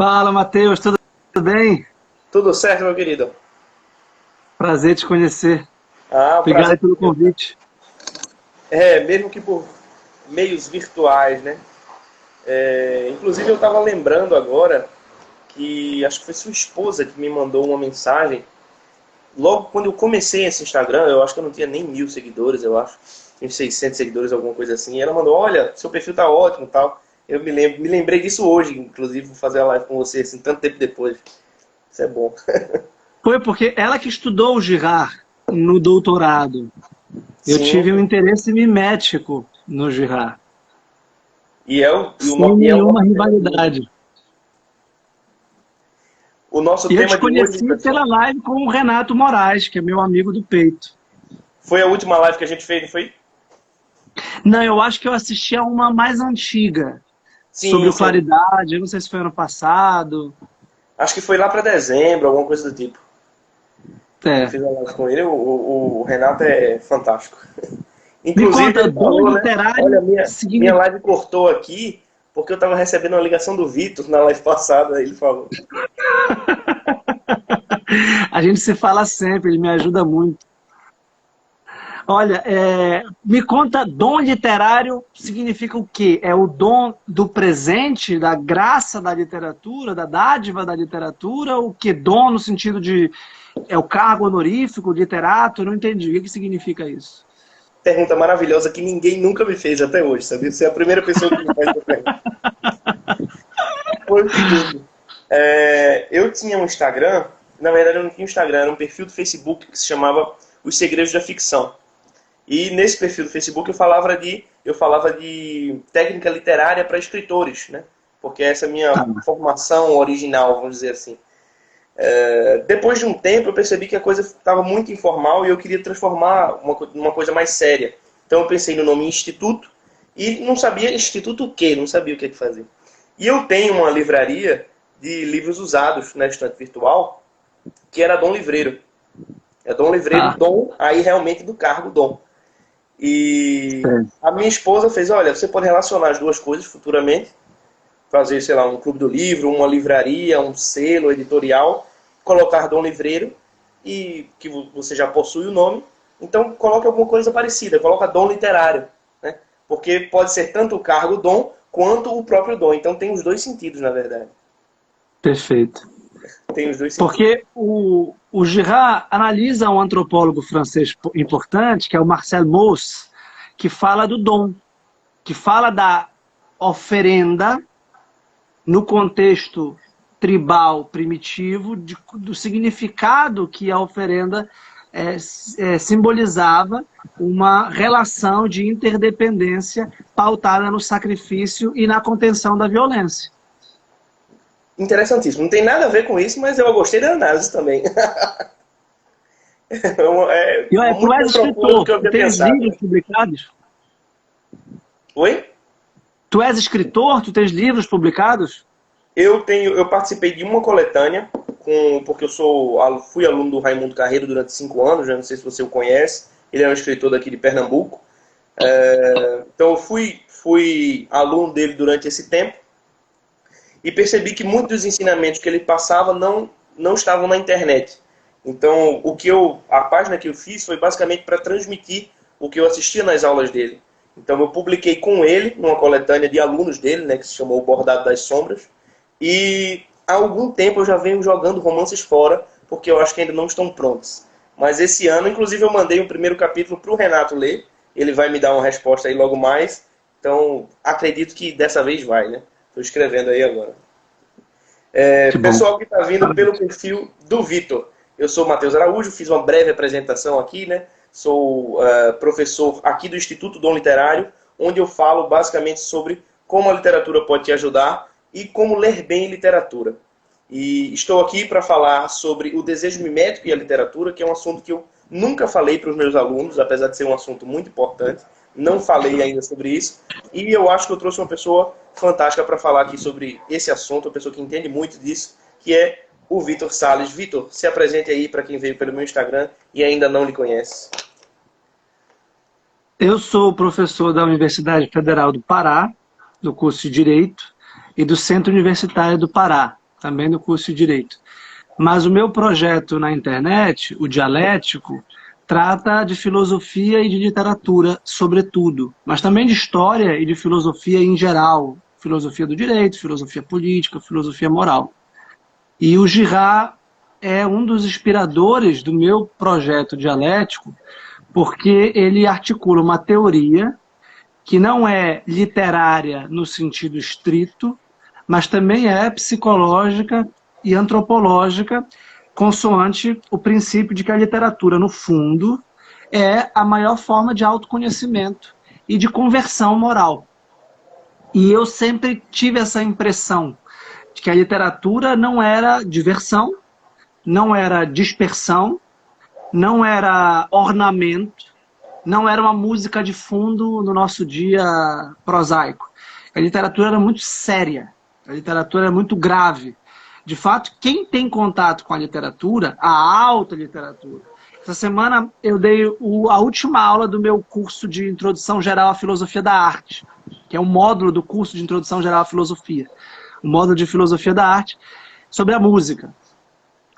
Fala, Matheus, tudo bem? Tudo certo, meu querido? Prazer te conhecer. Ah, o prazer Obrigado pelo é meu. convite. Mesmo que por meios virtuais, né? Inclusive, eu estava lembrando agora que acho que foi sua esposa que me mandou uma mensagem. Logo quando eu comecei esse Instagram, eu acho que eu não tinha nem 1.000 seguidores, eu acho. Tinha uns 600 seguidores, alguma coisa assim. E ela mandou, olha, seu perfil tá ótimo e tal. Eu me lembrei disso hoje, inclusive, vou fazer a live com você, assim, tanto tempo depois. Isso é bom. Foi porque ela que estudou o Girard no doutorado. Eu Sim, tive um interesse mimético no Girard, sem e é o nenhuma nosso tema de hoje. rivalidade. O nosso E eu te tema de hoje, conheci pela pessoal, live com o Renato Moraes, que é meu amigo do peito. foi a última live que a gente fez, não foi? Não, eu acho que eu assisti a uma mais antiga, sobre Sim, o sim. Claridade, eu não sei se foi ano passado. Acho que foi lá para dezembro, alguma coisa do tipo. Eu É. fiz uma live com ele. O Renato é fantástico. Me Inclusive, conta, ele dom falou, né? Olha, literário minha significa. live cortou aqui porque eu estava recebendo uma ligação do Vitor na live passada. Ele falou. A gente se fala sempre, ele me ajuda muito. Olha, me conta, dom literário significa o quê? É o dom do presente, da graça da literatura, da dádiva da literatura? O que dom no sentido de é o cargo honorífico, literato? Eu não entendi. O que significa isso? Pergunta maravilhosa que ninguém nunca me fez até hoje, sabe? Você é a primeira pessoa que me faz essa pergunta. Foi o seguinte. Eu tinha um Instagram. Na verdade, eu não tinha um Instagram, era um perfil do Facebook que se chamava Os Segredos da Ficção. E nesse perfil do Facebook eu falava de técnica literária para escritores, né? Porque essa é a minha Tá, formação original, vamos dizer assim. Depois de um tempo eu percebi que a coisa estava muito informal e eu queria transformar uma coisa mais séria. Então eu pensei no nome Instituto e não sabia Instituto o quê, não sabia o que fazer. E eu tenho uma livraria de livros usados na estante virtual que era Dom Livreiro. É Dom Livreiro, tá. Dom, aí realmente do cargo Dom. E Certo. a minha esposa fez, olha, você pode relacionar as duas coisas futuramente, fazer, sei lá, um clube do livro, uma livraria, um selo editorial, colocar Dom Livreiro, e que você já possui o nome, então coloque alguma coisa parecida, coloca Dom Literário, né? Porque pode ser tanto o cargo Dom, quanto o próprio Dom, então tem os dois sentidos, na verdade. Perfeito. Tem os dois sentidos. Porque o Girard analisa um antropólogo francês importante, que é o Marcel Mauss, que fala do dom, que fala da oferenda no contexto tribal primitivo, do significado que a oferenda simbolizava uma relação de interdependência pautada no sacrifício e na contenção da violência. Interessantíssimo. Não tem nada a ver com isso, mas eu gostei da análise também. É E olha, tu muito és mais profundo do escritor, que eu tu havia tens pensado. livros publicados? Oi? Tu és escritor, tu tens livros publicados? Eu participei de uma coletânea, porque fui aluno do Raimundo Carreiro durante 5 anos, já não sei se você o conhece, ele é um escritor daqui de Pernambuco. Então eu fui aluno dele durante esse tempo e percebi que muitos dos ensinamentos que ele passava não estavam na internet. Então a página que eu fiz foi basicamente para transmitir o que eu assistia nas aulas dele. Então eu publiquei com ele, numa coletânea de alunos dele, né, que se chamou O Bordado das Sombras, e há algum tempo eu já venho jogando romances fora, porque eu acho que ainda não estão prontos. Mas esse ano, inclusive, eu mandei o primeiro capítulo para o Renato ler. Ele vai me dar uma resposta aí logo mais. Então, acredito que dessa vez vai, né? Estou escrevendo aí agora. Que bom. Pessoal que está vindo pelo Parabéns. perfil do Vitor. Eu sou o Matheus Araújo, fiz uma breve apresentação aqui, né? Sou professor aqui do Instituto Dom Literário, onde eu falo basicamente sobre como a literatura pode te ajudar e como ler bem literatura. E estou aqui para falar sobre o desejo mimético e a literatura, que é um assunto que eu nunca falei para os meus alunos, apesar de ser um assunto muito importante. Não falei ainda sobre isso. E eu acho que eu trouxe uma pessoa fantástica para falar aqui sobre esse assunto, uma pessoa que entende muito disso, que é o Vitor Salles. Vitor, se apresente aí para quem veio pelo meu Instagram e ainda não lhe conhece. Eu sou professor da Universidade Federal do Pará, do curso de Direito, e do Centro Universitário do Pará. também no curso de Direito. Mas o meu projeto na internet, o Dialético, trata de filosofia e de literatura, sobretudo, mas também de história e de filosofia em geral, filosofia do direito, filosofia política, filosofia moral. E o Girard é um dos inspiradores do meu projeto dialético, porque ele articula uma teoria que não é literária no sentido estrito, mas também é psicológica e antropológica, consoante o princípio de que a literatura, no fundo, é a maior forma de autoconhecimento e de conversão moral. E eu sempre tive essa impressão de que a literatura não era diversão, não era dispersão, não era ornamento, não era uma música de fundo no nosso dia prosaico. A literatura era muito séria, a literatura era muito grave. De fato, quem tem contato com a literatura, a alta literatura... Essa semana eu dei a última aula do meu curso de Introdução Geral à Filosofia da Arte, que é um módulo do curso de Introdução Geral à Filosofia. Um módulo de Filosofia da Arte sobre a música.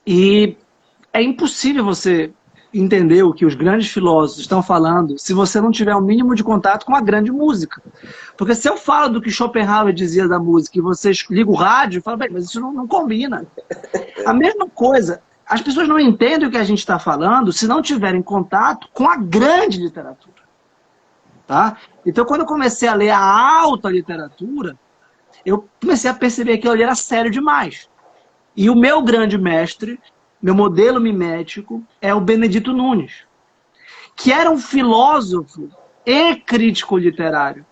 E é impossível você entender o que os grandes filósofos estão falando se você não tiver um mínimo de contato com a grande música. Porque se eu falo do que Schopenhauer dizia da música e vocês ligam o rádio e falam, bem, mas isso não combina. A mesma coisa, as pessoas não entendem o que a gente está falando se não tiverem contato com a grande literatura. Tá? Então, quando eu comecei a ler a alta literatura, eu comecei a perceber que ele era sério demais. E o meu grande mestre, meu modelo mimético, é o Benedito Nunes, que era um filósofo e crítico literário.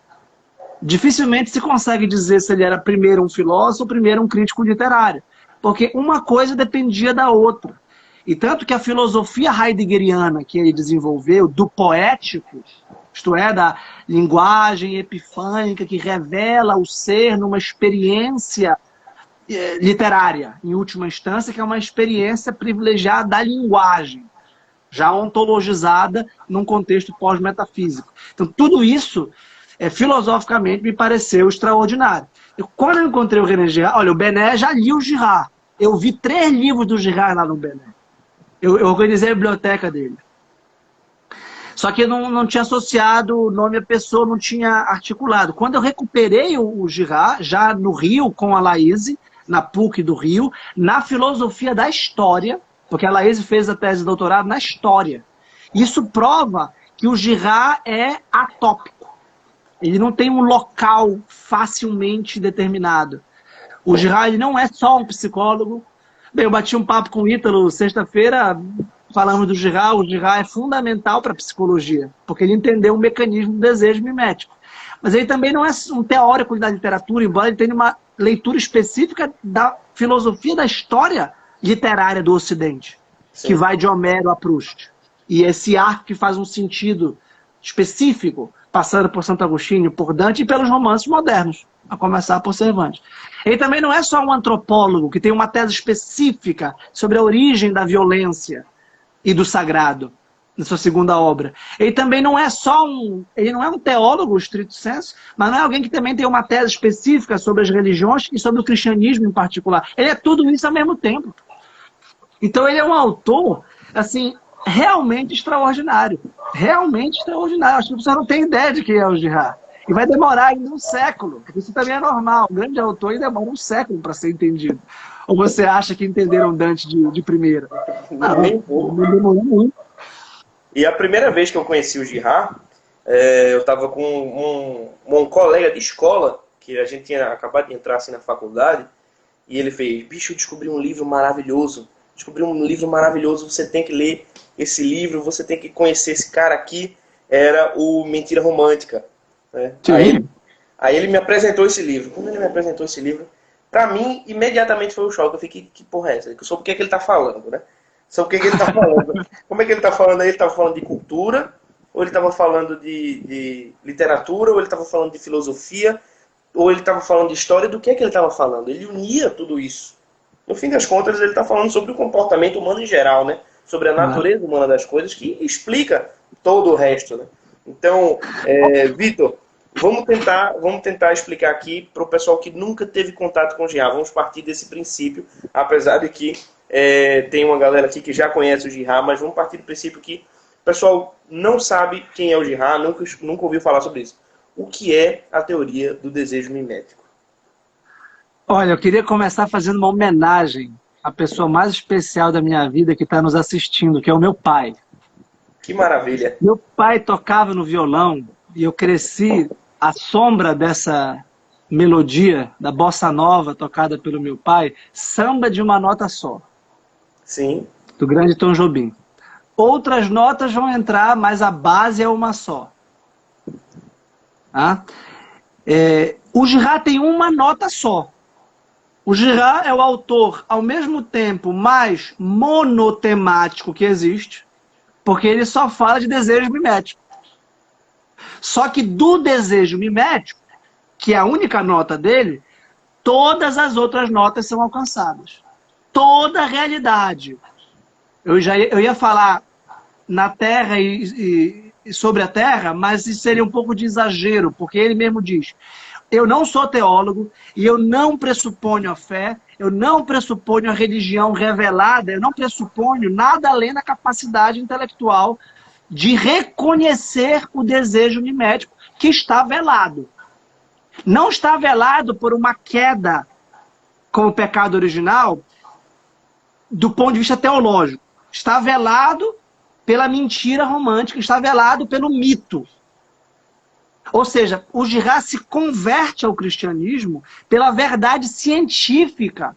Dificilmente se consegue dizer se ele era primeiro um filósofo ou primeiro um crítico literário, porque uma coisa dependia da outra. E tanto que a filosofia heideggeriana que ele desenvolveu, do poético, isto é, da linguagem epifânica que revela o ser numa experiência literária, em última instância, que é uma experiência privilegiada da linguagem, já ontologizada num contexto pós-metafísico. Então, tudo isso, filosoficamente, me pareceu extraordinário. Quando eu encontrei o René Girard, olha, o Bené já li o Girard. Eu vi 3 livros do Girard lá no Bené. Eu organizei a biblioteca dele. Só que eu não tinha associado o nome à pessoa, não tinha articulado. Quando eu recuperei o Girard, já no Rio, com a Laís, na PUC do Rio, na filosofia da história, porque a Laís fez a tese de doutorado na história. Isso prova que o Girard é atópico. Ele não tem um local facilmente determinado. O Girard ele não é só um psicólogo. Bem, eu bati um papo com o Ítalo sexta-feira, falamos do Girard. O Girard é fundamental para a psicologia, porque ele entendeu o mecanismo do desejo mimético. Mas ele também não é um teórico da literatura, embora ele tenha uma leitura específica da filosofia da história literária do Ocidente, sim, que vai de Homero a Proust. E esse arco que faz um sentido específico, passando por Santo Agostinho, por Dante e pelos romances modernos, a começar por Cervantes. Ele também não é só um antropólogo que tem uma tese específica sobre a origem da violência e do sagrado, na sua segunda obra. Ele também não é só ele não é um teólogo, estrito sensu, mas não é alguém que também tem uma tese específica sobre as religiões e sobre o cristianismo em particular. Ele é tudo isso ao mesmo tempo. Então ele é um autor, assim, realmente extraordinário. Realmente extraordinário. Acho que você não tem ideia de quem é o Girard. E vai demorar ainda um século. Isso também é normal. Um grande autor demora um século para ser entendido. Ou você acha que entenderam Dante de primeira? Não, nem um pouco. Não demorou muito. E a primeira vez que eu conheci o Girard, eu estava com um colega de escola, que a gente tinha acabado de entrar assim, na faculdade, e ele fez, bicho, eu descobri um livro maravilhoso. Descobri um livro maravilhoso, você tem que ler esse livro, você tem que conhecer esse cara aqui. Era o Mentira Romântica. Né? Aí ele me apresentou esse livro. Quando ele me apresentou esse livro, pra mim, imediatamente foi um choque. Eu fiquei, que porra é essa? Eu soube o que é que ele tá falando, né? Sobre o que ele tá falando. Como é que ele tá falando aí? Ele tava falando de cultura, ou ele tava falando de literatura, ou ele tava falando de filosofia, ou ele tava falando de história. Do que é que ele tava falando? Ele unia tudo isso. No fim das contas, ele tá falando sobre o comportamento humano em geral, né? Sobre a natureza humana das coisas, que explica todo o resto, né? Então, Vitor, Vamos tentar explicar aqui para o pessoal que nunca teve contato com o jihad. Vamos partir desse princípio, apesar de que tem uma galera aqui que já conhece o jihad, mas vamos partir do princípio que o pessoal não sabe quem é o jihad, nunca ouviu falar sobre isso. O que é a teoria do desejo mimético? Olha, eu queria começar fazendo uma homenagem à pessoa mais especial da minha vida que está nos assistindo, que é o meu pai. Que maravilha! Meu pai tocava no violão e eu cresci à sombra dessa melodia da bossa nova tocada pelo meu pai, samba de uma nota só. Sim. Do grande Tom Jobim. Outras notas vão entrar, mas a base é uma só. Tá? O jihad tem uma nota só. O jihad é o autor, ao mesmo tempo, mais monotemático que existe, porque ele só fala de desejo mimético. Só que do desejo mimético, que é a única nota dele, todas as outras notas são alcançadas. Toda a realidade. Eu ia falar na Terra e sobre a Terra, mas isso seria um pouco de exagero, porque ele mesmo diz: eu não sou teólogo e eu não pressuponho a fé, eu não pressuponho a religião revelada, eu não pressuponho nada além da capacidade intelectual de reconhecer o desejo mimético que está velado. Não está velado por uma queda com o pecado original do ponto de vista teológico. Está velado pela mentira romântica, está velado pelo mito. Ou seja, o jihad se converte ao cristianismo pela verdade científica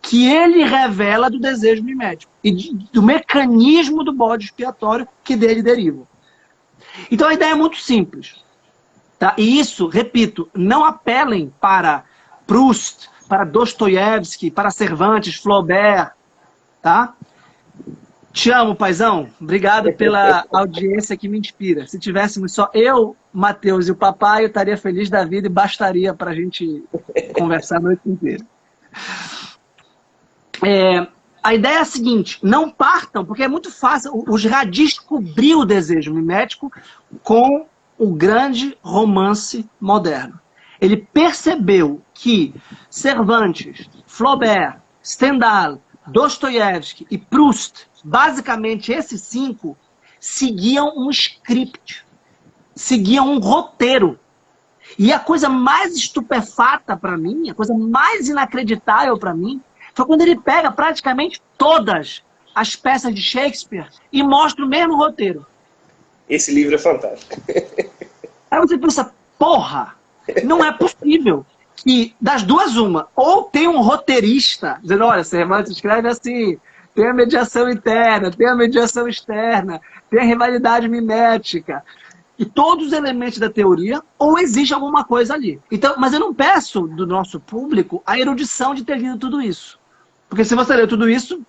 que ele revela do desejo mimético e do mecanismo do bode expiatório que dele deriva. Então a ideia é muito simples. Tá? E isso, repito, não apelem para Proust, para Dostoiévski, para Cervantes, Flaubert. Tá? Te amo, paizão. Obrigado pela audiência que me inspira. Se tivéssemos só eu, Matheus e o papai, eu estaria feliz da vida e bastaria para a gente conversar a noite inteira. A ideia é a seguinte: não partam, porque é muito fácil. O jihad descobriu o desejo mimético com o grande romance moderno. Ele percebeu que Cervantes, Flaubert, Stendhal, Dostoiévski e Proust, basicamente esses 5, seguiam um script, seguiam um roteiro. E a coisa mais estupefata para mim, a coisa mais inacreditável para mim, foi quando ele pega praticamente todas as peças de Shakespeare e mostra o mesmo roteiro. Esse livro é fantástico. Aí você pensa, porra, não é possível que das duas uma, ou tem um roteirista dizendo, olha, Cervantes escreve assim, tem a mediação interna, tem a mediação externa, tem a rivalidade mimética, e todos os elementos da teoria, ou existe alguma coisa ali. Então, mas eu não peço do nosso público a erudição de ter lido tudo isso. Porque se você ler tudo isso,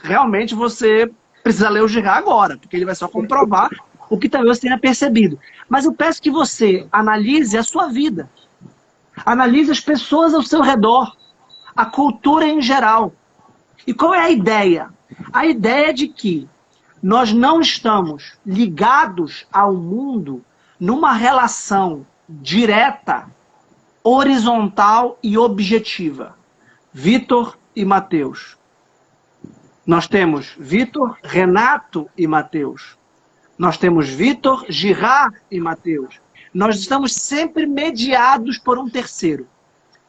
realmente você precisa ler o jihad agora, porque ele vai só comprovar o que talvez você tenha percebido. Mas eu peço que você analise a sua vida. Analise as pessoas ao seu redor, a cultura em geral. E qual é a ideia? A ideia é de que nós não estamos ligados ao mundo numa relação direta, horizontal e objetiva. Vitor e Matheus. Nós temos Vitor, Renato e Matheus. Nós temos Vitor, Girard e Matheus. Nós estamos sempre mediados por um terceiro.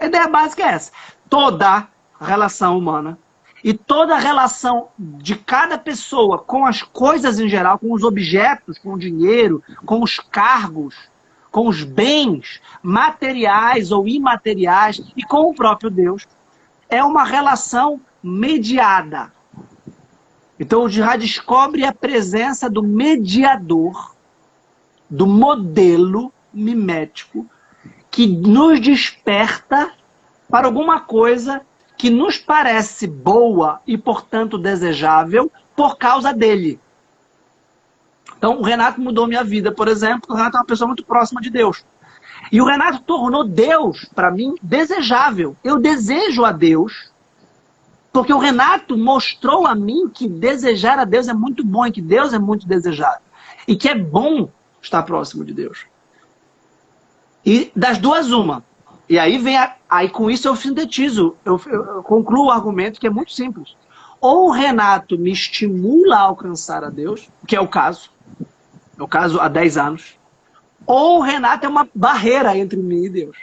A ideia básica é essa. Toda relação humana e toda relação de cada pessoa com as coisas em geral, com os objetos, com o dinheiro, com os cargos, com os bens materiais ou imateriais e com o próprio Deus, é uma relação mediada. Então o jihad descobre a presença do mediador, do modelo mimético, que nos desperta para alguma coisa que nos parece boa e, portanto, desejável por causa dele. Então, o Renato mudou minha vida, por exemplo. O Renato é uma pessoa muito próxima de Deus. E o Renato tornou Deus, para mim, desejável. Eu desejo a Deus, porque o Renato mostrou a mim que desejar a Deus é muito bom e que Deus é muito desejável. E que é bom estar próximo de Deus. E das duas, uma. E aí aí com isso eu sintetizo, eu concluo o argumento que é muito simples. Ou o Renato me estimula a alcançar a Deus, que é o caso há 10 anos, ou o Renato é uma barreira entre mim e Deus.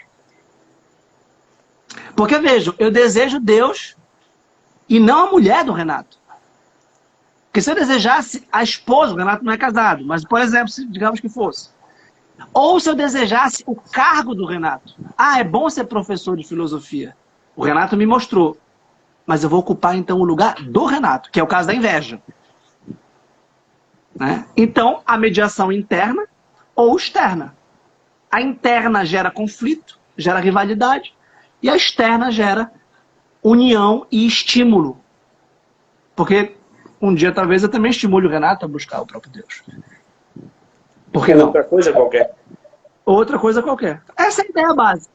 Porque, vejam, eu desejo Deus e não a mulher do Renato. Porque se eu desejasse a esposa, o Renato não é casado, mas, por exemplo, digamos que fosse. Ou se eu desejasse o cargo do Renato. Ah, é bom ser professor de filosofia. O Renato me mostrou. Mas eu vou ocupar, então, o lugar do Renato, que é o caso da inveja. Né? Então, a mediação interna ou externa. A interna gera conflito, gera rivalidade, e a externa gera união e estímulo. Porque um dia, talvez, eu também estimule o Renato a buscar o próprio Deus. Por que não? Outra coisa qualquer. Outra coisa qualquer. Essa é a ideia básica.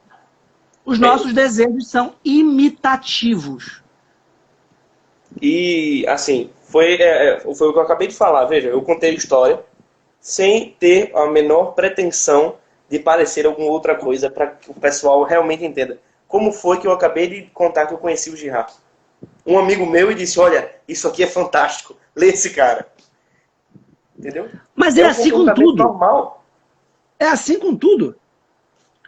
Os nossos desejos são imitativos. E, assim, foi o que eu acabei de falar. Veja, eu contei a história sem ter a menor pretensão de parecer alguma outra coisa para que o pessoal realmente entenda. Como foi que eu acabei de contar que eu conheci o Girard? Um amigo meu e disse, olha, isso aqui é fantástico. Lê esse cara. Entendeu? Mas é assim com tudo. Normal. É assim com tudo.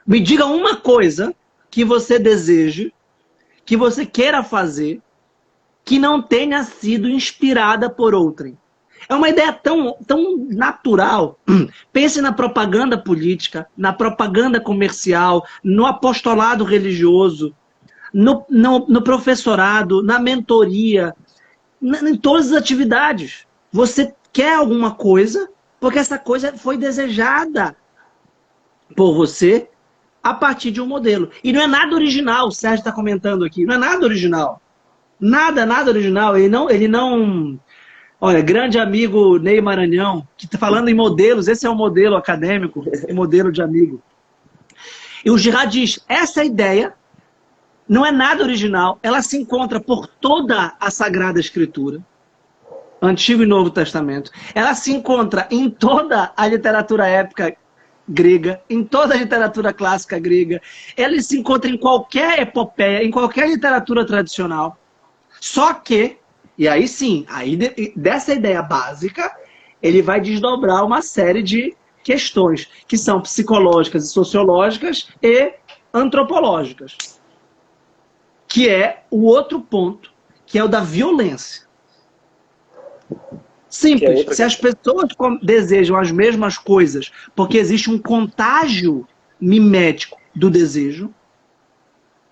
Me diga uma coisa que você deseje, que você queira fazer, que não tenha sido inspirada por outrem. É uma ideia tão natural. Pense na propaganda política, na propaganda comercial, no apostolado religioso, no professorado, na mentoria, em todas as atividades. Você quer alguma coisa porque essa coisa foi desejada por você a partir de um modelo. E não é nada original, o Sérgio está comentando aqui. Não é nada original. Nada original. Ele não... Olha, grande amigo Ney Maranhão, que está falando em modelos, esse é um modelo acadêmico, um modelo de amigo. E o Girard diz, essa ideia não é nada original, ela se encontra por toda a Sagrada Escritura, Antigo e Novo Testamento. Ela se encontra em toda a literatura épica grega, em toda a literatura clássica grega. Ela se encontra em qualquer epopeia, em qualquer literatura tradicional. Só que, e aí sim, dessa ideia básica, ele vai desdobrar uma série de questões que são psicológicas e sociológicas e antropológicas. Que é o outro ponto, que é o da violência. Simples. Se as pessoas desejam as mesmas coisas porque existe um contágio mimético do desejo,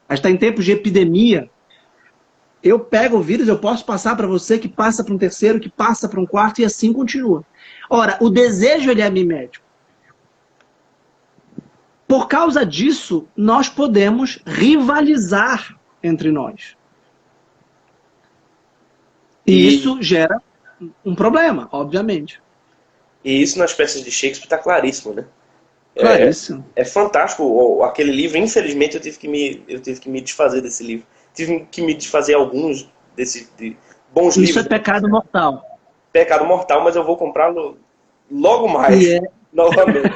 a gente está em tempos de epidemia, eu pego o vírus, eu posso passar para você, que passa para um terceiro, que passa para um quarto, e assim continua. Ora, o desejo ele é mimético. Por causa disso, nós podemos rivalizar entre nós. E isso gera um problema, obviamente. E isso nas peças de Shakespeare está claríssimo, né? Claríssimo. É fantástico. Aquele livro, infelizmente, eu tive que me desfazer desse livro. Tive que me desfazer alguns bons livros. Isso é pecado mortal. Pecado mortal, mas eu vou comprá-lo logo mais, novamente.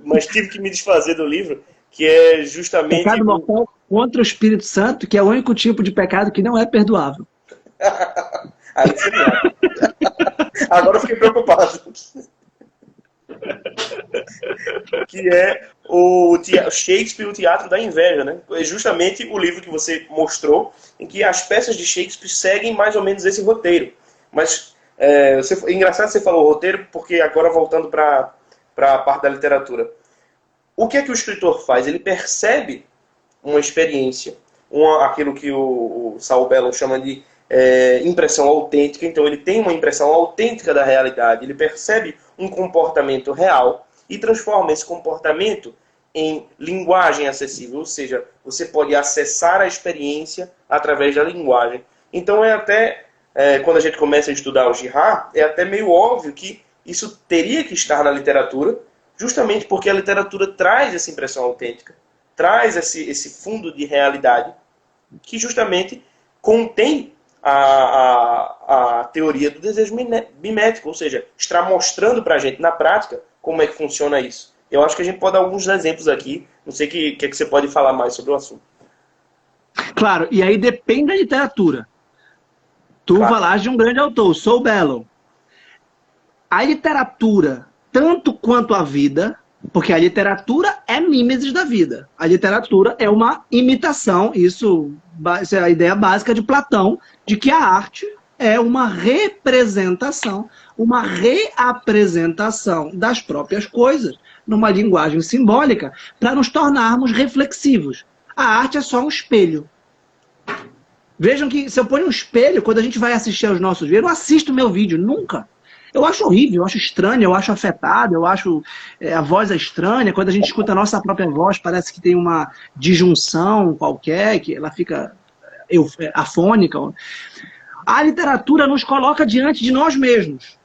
Mas tive que me desfazer do livro, que é justamente... Pecado mortal contra o Espírito Santo, que é o único tipo de pecado que não é perdoável. Aí você agora eu fiquei preocupado. Que é o Shakespeare, o Teatro da Inveja, né? É justamente o livro que você mostrou, em que as peças de Shakespeare seguem mais ou menos esse roteiro. Mas é engraçado que você falou roteiro, porque agora voltando para a parte da literatura. O que é que o escritor faz? Ele percebe uma experiência, aquilo que o Saul Bellow chama de impressão autêntica. Então ele tem uma impressão autêntica da realidade, ele percebe um comportamento real e transforma esse comportamento em linguagem acessível, ou seja, você pode acessar a experiência através da linguagem. Então quando a gente começa a estudar o Girard, é até meio óbvio que isso teria que estar na literatura, justamente porque a literatura traz essa impressão autêntica, traz esse fundo de realidade que justamente contém a teoria do desejo mimético, ou seja, está mostrando para a gente na prática como é que funciona isso. Eu acho que a gente pode dar alguns exemplos aqui. Não sei o que você pode falar mais sobre o assunto. Claro, e aí depende da literatura. Tu falaste de um grande autor, Saul Bellow. A literatura, tanto quanto a vida, porque a literatura é mimesis da vida. A literatura é uma imitação, isso é a ideia básica de Platão, de que a arte é uma representação, uma reapresentação das próprias coisas, numa linguagem simbólica, para nos tornarmos reflexivos. A arte é só um espelho. Vejam que se eu ponho um espelho, quando a gente vai assistir aos nossos vídeos, eu não assisto meu vídeo, nunca. Eu acho horrível, eu acho estranho, eu acho afetado, eu acho a voz é estranha. Quando a gente escuta a nossa própria voz, parece que tem uma disjunção qualquer, que ela fica afônica. A literatura nos coloca diante de nós mesmos.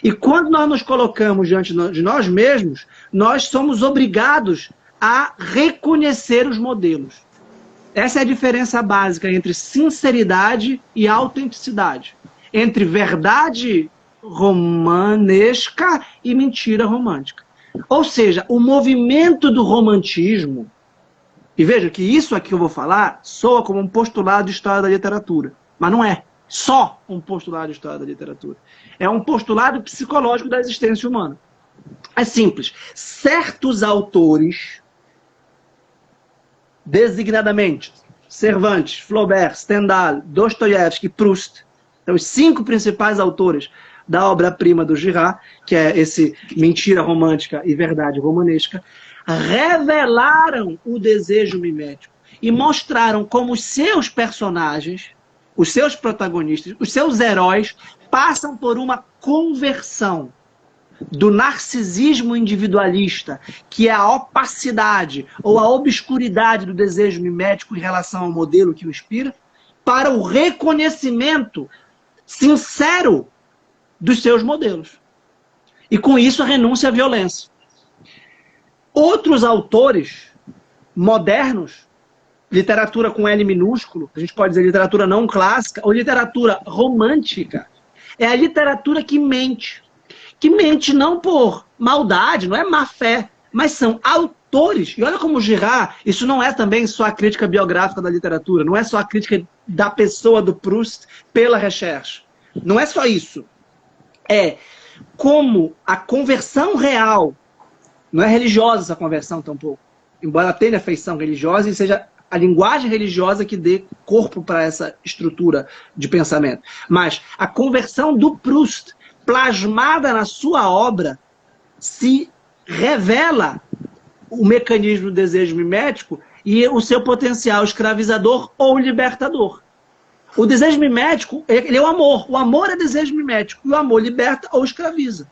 E quando nós nos colocamos diante de nós mesmos, nós somos obrigados a reconhecer os modelos. Essa é a diferença básica entre sinceridade e autenticidade. Entre verdade romanesca e mentira romântica. Ou seja, o movimento do romantismo, e veja que isso aqui que eu vou falar soa como um postulado de história da literatura, mas não é só um postulado de história da literatura. É um postulado psicológico da existência humana. É simples. Certos autores, designadamente Cervantes, Flaubert, Stendhal, Dostoiévski, Proust, são os 5 principais autores da obra-prima do Girard, que é esse Mentira Romântica e Verdade Romanesca, revelaram o desejo mimético e mostraram como os seus personagens, os seus protagonistas, os seus heróis, passam por uma conversão do narcisismo individualista, que é a opacidade ou a obscuridade do desejo mimético em relação ao modelo que o inspira, para o reconhecimento sincero dos seus modelos. E com isso a renúncia à violência. Outros autores modernos, literatura com L minúsculo, a gente pode dizer literatura não clássica, ou literatura romântica, é a literatura que mente. Que mente não por maldade, não é má fé, mas são autores. E olha como Girard, isso não é também só a crítica biográfica da literatura, não é só a crítica da pessoa do Proust pela recherche. Não é só isso. É como a conversão real, não é religiosa essa conversão tampouco, embora tenha feição religiosa e seja a linguagem religiosa que dê corpo para essa estrutura de pensamento. Mas a conversão do Proust, plasmada na sua obra, se revela o mecanismo do desejo mimético e o seu potencial escravizador ou libertador. O desejo mimético, ele é o amor. O amor é desejo mimético. E o amor liberta ou escraviza.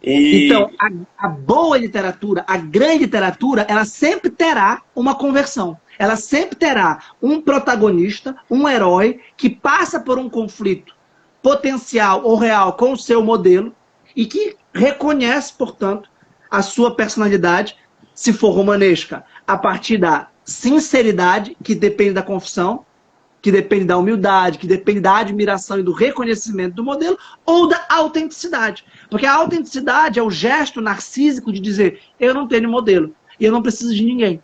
Então, a boa literatura, a grande literatura, ela sempre terá uma conversão. Ela sempre terá um protagonista, um herói, que passa por um conflito potencial ou real com o seu modelo e que reconhece, portanto, a sua personalidade, se for romanesca, a partir da sinceridade, que depende da confissão, que depende da humildade, que depende da admiração e do reconhecimento do modelo, ou da autenticidade. Porque a autenticidade é o gesto narcísico de dizer, eu não tenho modelo, e eu não preciso de ninguém.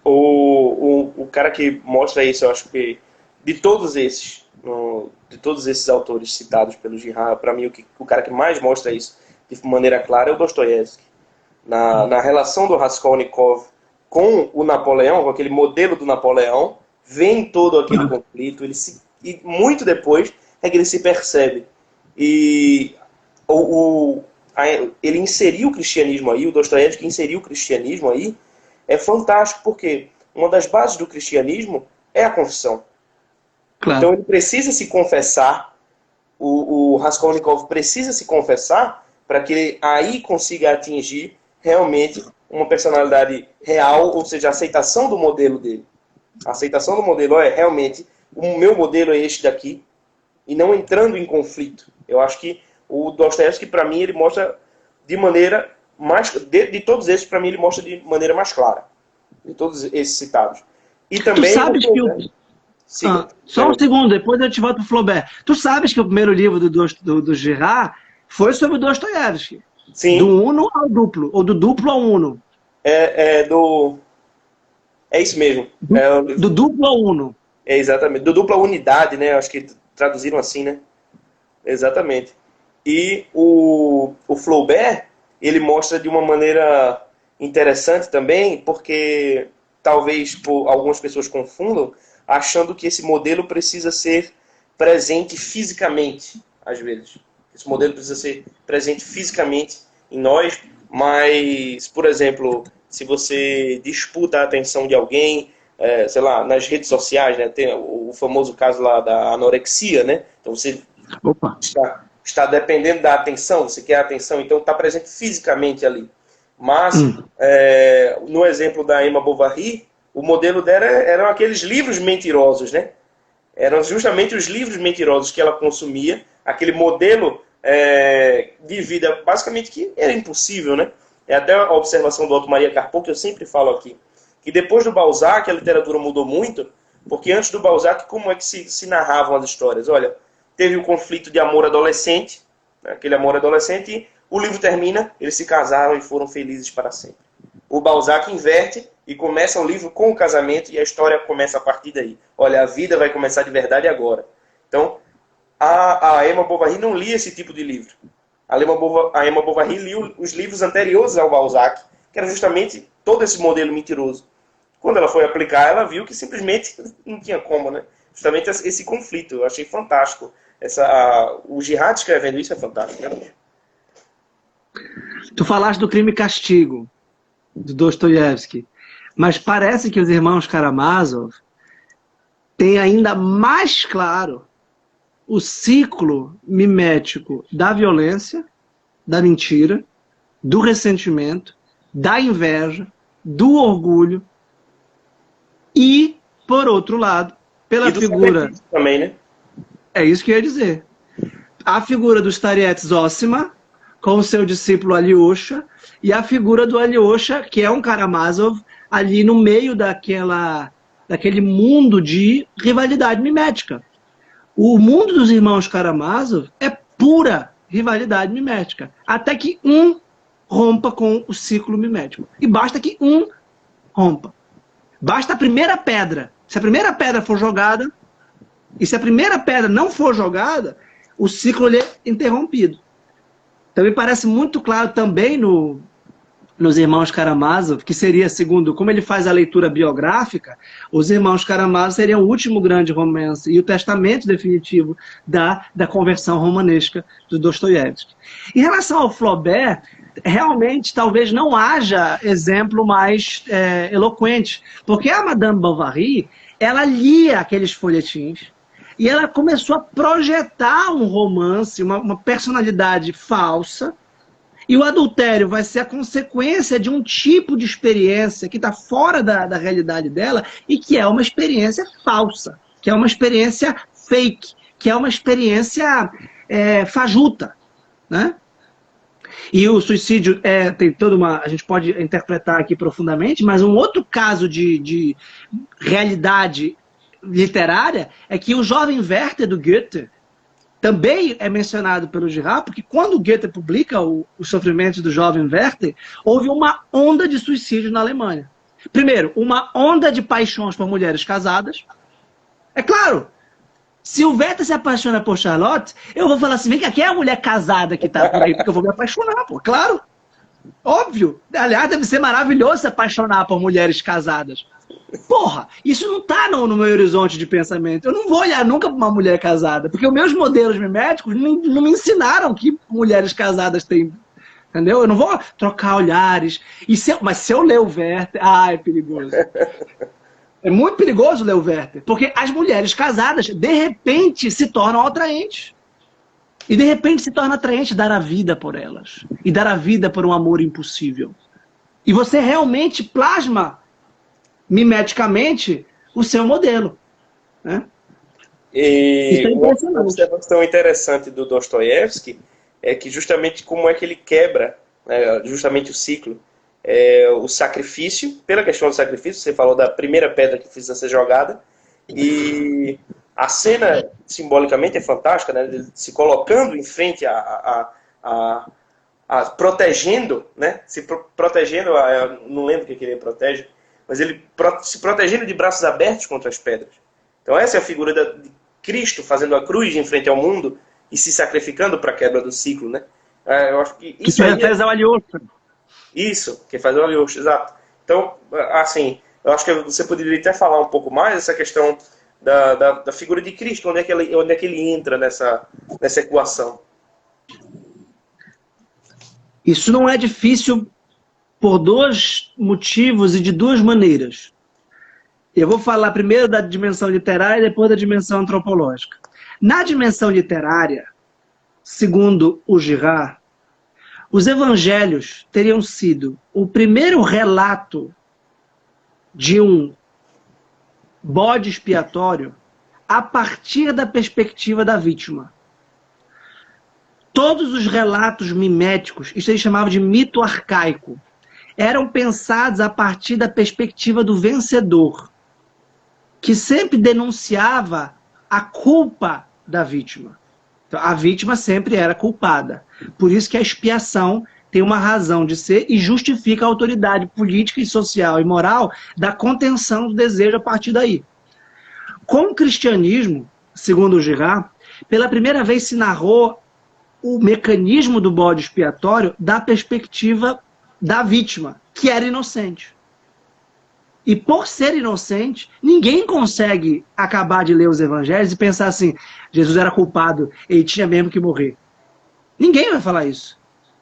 O cara que mostra isso, eu acho que de todos esses autores citados pelo Girard, para mim o cara que mais mostra isso de maneira clara é o Dostoiévski. Na relação do Raskolnikov com o Napoleão, com aquele modelo do Napoleão, vem todo aquele conflito, e muito depois é que ele se percebe. E ele inseriu o cristianismo aí, o Dostoiévski inseriu o cristianismo aí, é fantástico, porque uma das bases do cristianismo é a confissão. Claro. Então ele precisa se confessar, o Raskolnikov precisa se confessar para que ele aí consiga atingir realmente uma personalidade real, ou seja, a aceitação do modelo dele. A aceitação do modelo realmente, o meu modelo é este daqui, e não entrando em conflito. Eu acho que o Dostoiévski, para mim, ele mostra de maneira mais... De todos esses, para mim, ele mostra de maneira mais clara. De todos esses citados. E também... Tu sabes que só um segundo, depois eu te volto para o Flaubert. Tu sabes que o primeiro livro do Girard foi sobre o Dostoiévski. Sim. Do uno ao duplo, ou do duplo ao uno. É isso mesmo. Do duplo ao uno. É exatamente. Do dupla unidade, né? Acho que traduziram assim, né? Exatamente. E o Flaubert, ele mostra de uma maneira interessante também, porque talvez algumas pessoas confundam, achando que esse modelo precisa ser presente fisicamente, às vezes. Esse modelo precisa ser presente fisicamente em nós, mas, por exemplo, se você disputa a atenção de alguém, sei lá, nas redes sociais, né, tem o famoso caso lá da anorexia, né? Então você Opa. está dependendo da atenção, você quer a atenção, então está presente fisicamente ali. Mas, no exemplo da Emma Bovary, o modelo dela eram aqueles livros mentirosos, né? Eram justamente os livros mentirosos que ela consumia, aquele modelo de vida, basicamente, que era impossível, né? É até a observação do Otto Maria Carpo, que eu sempre falo aqui, que depois do Balzac a literatura mudou muito, porque antes do Balzac, como é que se narravam as histórias? Olha, teve o conflito de amor adolescente, né, aquele amor adolescente, e o livro termina, eles se casaram e foram felizes para sempre. O Balzac inverte e começa o livro com o casamento e a história começa a partir daí. Olha, a vida vai começar de verdade agora. Então, a Emma Bovary não lia esse tipo de livro. A Emma Bovary lia os livros anteriores ao Balzac, que era justamente todo esse modelo mentiroso. Quando ela foi aplicar, ela viu que simplesmente não tinha como, né? Justamente esse conflito. Eu achei fantástico. O Girard escrevendo isso é fantástico, né? Tu falaste do Crime e Castigo, do Dostoiévski, mas parece que os irmãos Karamazov têm ainda mais claro o ciclo mimético da violência, da mentira, do ressentimento, da inveja, do orgulho e, por outro lado, pela figura... também, né? É isso que eu ia dizer. A figura do Starets Zosima, com o seu discípulo Alyosha, e a figura do Alyosha, que é um Karamazov, ali no meio daquele mundo de rivalidade mimética. O mundo dos irmãos Karamazov é pura rivalidade mimética, até que um rompa com o ciclo mimético. E basta que um rompa. Basta a primeira pedra. Se a primeira pedra for jogada, e se a primeira pedra não for jogada, o ciclo é interrompido. Então me parece muito claro também nos Irmãos Karamazov, que seria, segundo, como ele faz a leitura biográfica, os Irmãos Karamazov seriam o último grande romance e o testamento definitivo da conversão romanesca do Dostoiévski. Em relação ao Flaubert, realmente talvez não haja exemplo mais eloquente, porque a Madame Bovary, ela lia aqueles folhetins e ela começou a projetar um romance, uma personalidade falsa, e o adultério vai ser a consequência de um tipo de experiência que está fora da realidade dela e que é uma experiência falsa, que é uma experiência fake, que é uma experiência fajuta, né? E o suicídio tem toda uma... A gente pode interpretar aqui profundamente, mas um outro caso de realidade literária é que o jovem Werther do Goethe também é mencionado pelo Girard, porque quando Goethe publica Os Sofrimentos do Jovem Werther, houve uma onda de suicídio na Alemanha. Primeiro, uma onda de paixões por mulheres casadas. É claro, se o Werther se apaixona por Charlotte, eu vou falar assim, vem cá, quem é a mulher casada que tá por aí? Porque eu vou me apaixonar, pô, claro. Óbvio. Aliás, deve ser maravilhoso se apaixonar por mulheres casadas. Porra, isso não tá no meu horizonte de pensamento. Eu não vou olhar nunca para uma mulher casada, porque os meus modelos miméticos não me ensinaram que mulheres casadas têm. Entendeu? Eu não vou trocar olhares. Mas se eu ler o Werther, é perigoso. É muito perigoso ler o Werther, porque as mulheres casadas, de repente, se tornam atraentes. E de repente se torna atraente dar a vida por elas. E dar a vida por um amor impossível. E você realmente plasma mimeticamente o seu modelo, né? E uma observação interessante do Dostoiévski é que justamente como é que ele quebra justamente o ciclo, o sacrifício, pela questão do sacrifício, você falou da primeira pedra que precisa ser jogada, e a cena simbolicamente é fantástica, né? Ele se colocando em frente à protegendo, né? Protegendo, eu não lembro o que ele protege, mas ele se protegendo de braços abertos contra as pedras. Então essa é a figura de Cristo fazendo a cruz em frente ao mundo e se sacrificando para a quebra do ciclo, né? Eu acho que isso que faz o alioxo. Isso, que faz o alioxo, exato. Então, assim, eu acho que você poderia até falar um pouco mais dessa questão da figura de Cristo, onde é que ele entra nessa equação. Isso não é difícil por dois motivos e de duas maneiras. Eu vou falar primeiro da dimensão literária e depois da dimensão antropológica. Na dimensão literária, segundo o Girard, os evangelhos teriam sido o primeiro relato de um bode expiatório a partir da perspectiva da vítima. Todos os relatos miméticos, isso eles chamavam de mito arcaico, eram pensados a partir da perspectiva do vencedor, que sempre denunciava a culpa da vítima. Então, a vítima sempre era culpada. Por isso que a expiação tem uma razão de ser e justifica a autoridade política e social e moral da contenção do desejo a partir daí. Com o cristianismo, segundo o Girard, pela primeira vez se narrou o mecanismo do bode expiatório da perspectiva da vítima, que era inocente. E por ser inocente, ninguém consegue acabar de ler os evangelhos e pensar assim, Jesus era culpado, ele tinha mesmo que morrer. Ninguém vai falar isso.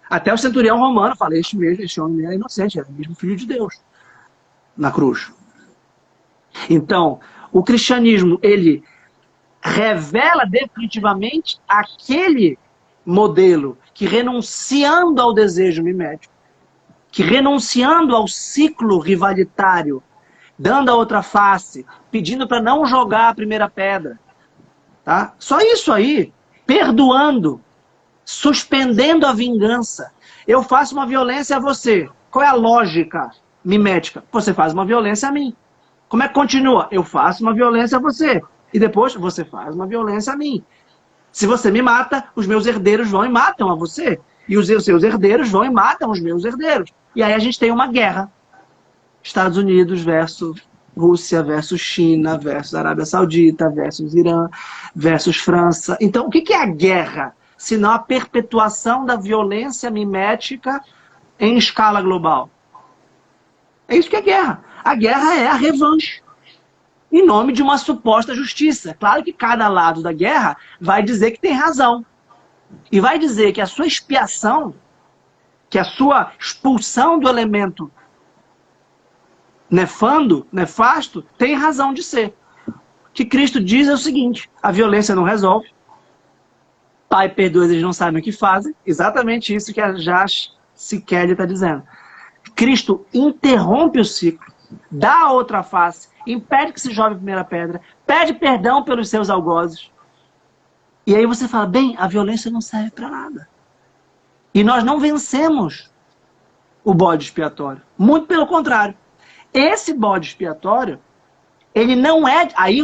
Até o centurião romano fala, este homem era inocente, era mesmo filho de Deus, na cruz. Então, o cristianismo, ele revela definitivamente aquele modelo que, renunciando ao desejo mimético, que renunciando ao ciclo rivalitário, dando a outra face, pedindo para não jogar a primeira pedra, tá? Só isso aí, perdoando, suspendendo a vingança. Eu faço uma violência a você. Qual é a lógica mimética? Você faz uma violência a mim. Como é que continua? Eu faço uma violência a você. E depois você faz uma violência a mim. Se você me mata, os meus herdeiros vão e matam a você. E os seus herdeiros vão e matam os meus herdeiros. E aí a gente tem uma guerra. Estados Unidos versus Rússia, versus China, versus Arábia Saudita, versus Irã, versus França. Então, o que é a guerra? Senão a perpetuação da violência mimética em escala global. É isso que é guerra. A guerra é a revanche, em nome de uma suposta justiça. Claro que cada lado da guerra vai dizer que tem razão. E vai dizer que a sua expiação, que a sua expulsão do elemento nefasto, tem razão de ser. O que Cristo diz é o seguinte, a violência não resolve. Pai, perdoa, eles não sabem o que fazem. Exatamente isso que a Jas Sikeli está dizendo. Cristo interrompe o ciclo, dá a outra face, impede que se jogue a primeira pedra, pede perdão pelos seus algozes. E aí você fala, bem, a violência não serve para nada. E nós não vencemos o bode expiatório. Muito pelo contrário. Esse bode expiatório, ele não é... Aí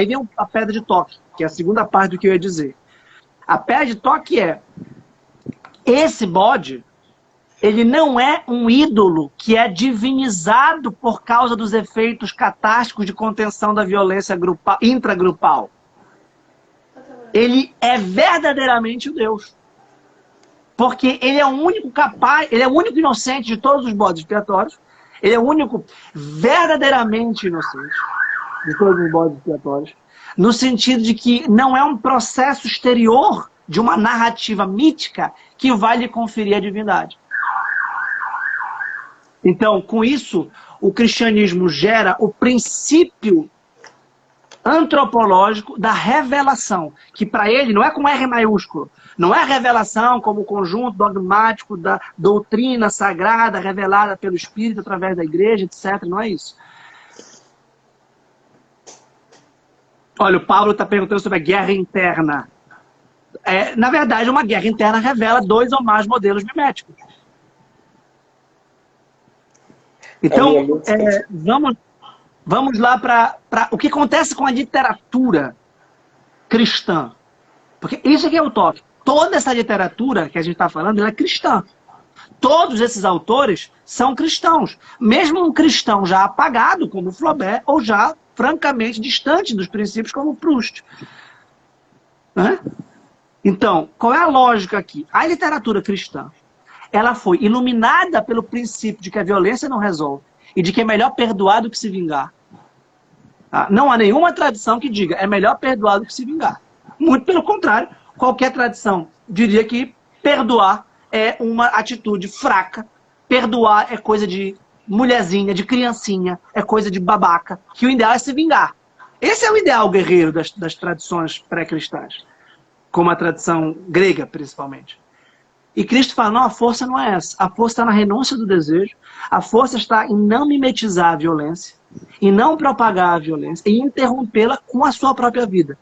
vem a pedra de toque, que é a segunda parte do que eu ia dizer. A pedra de toque é... Esse bode, ele não é um ídolo que é divinizado por causa dos efeitos catásticos de contenção da violência intragrupal. Ele é verdadeiramente o Deus. Porque ele é o único capaz, ele é o único inocente de todos os bodes expiatórios. Ele é o único verdadeiramente inocente de todos os bodes expiatórios. No sentido de que não é um processo exterior de uma narrativa mítica que vai lhe conferir a divindade. Então, com isso, o cristianismo gera o princípio antropológico da revelação, que para ele não é com R maiúsculo, não é revelação como o conjunto dogmático da doutrina sagrada revelada pelo Espírito através da igreja, etc. Não é isso. Olha, o Paulo está perguntando sobre a guerra interna. Na verdade, uma guerra interna revela dois ou mais modelos miméticos. Então, vamos lá para o que acontece com a literatura cristã. Porque isso aqui é o toque. Toda essa literatura que a gente está falando, ela é cristã. Todos esses autores são cristãos. Mesmo um cristão já apagado, como Flaubert, ou já francamente distante dos princípios, como Proust. Né? Então, qual é a lógica aqui? A literatura cristã, ela foi iluminada pelo princípio de que a violência não resolve e de que é melhor perdoar do que se vingar. Não há nenhuma tradição que diga é melhor perdoar do que se vingar. Muito pelo contrário, qualquer tradição diria que perdoar é uma atitude fraca, perdoar é coisa de mulherzinha, de criancinha, é coisa de babaca, que o ideal é se vingar. Esse é o ideal guerreiro das tradições pré-cristãs, como a tradição grega, principalmente. E Cristo fala, não, a força não é essa. A força está na renúncia do desejo, a força está em não mimetizar a violência, em não propagar a violência, e interrompê-la com a sua própria vida.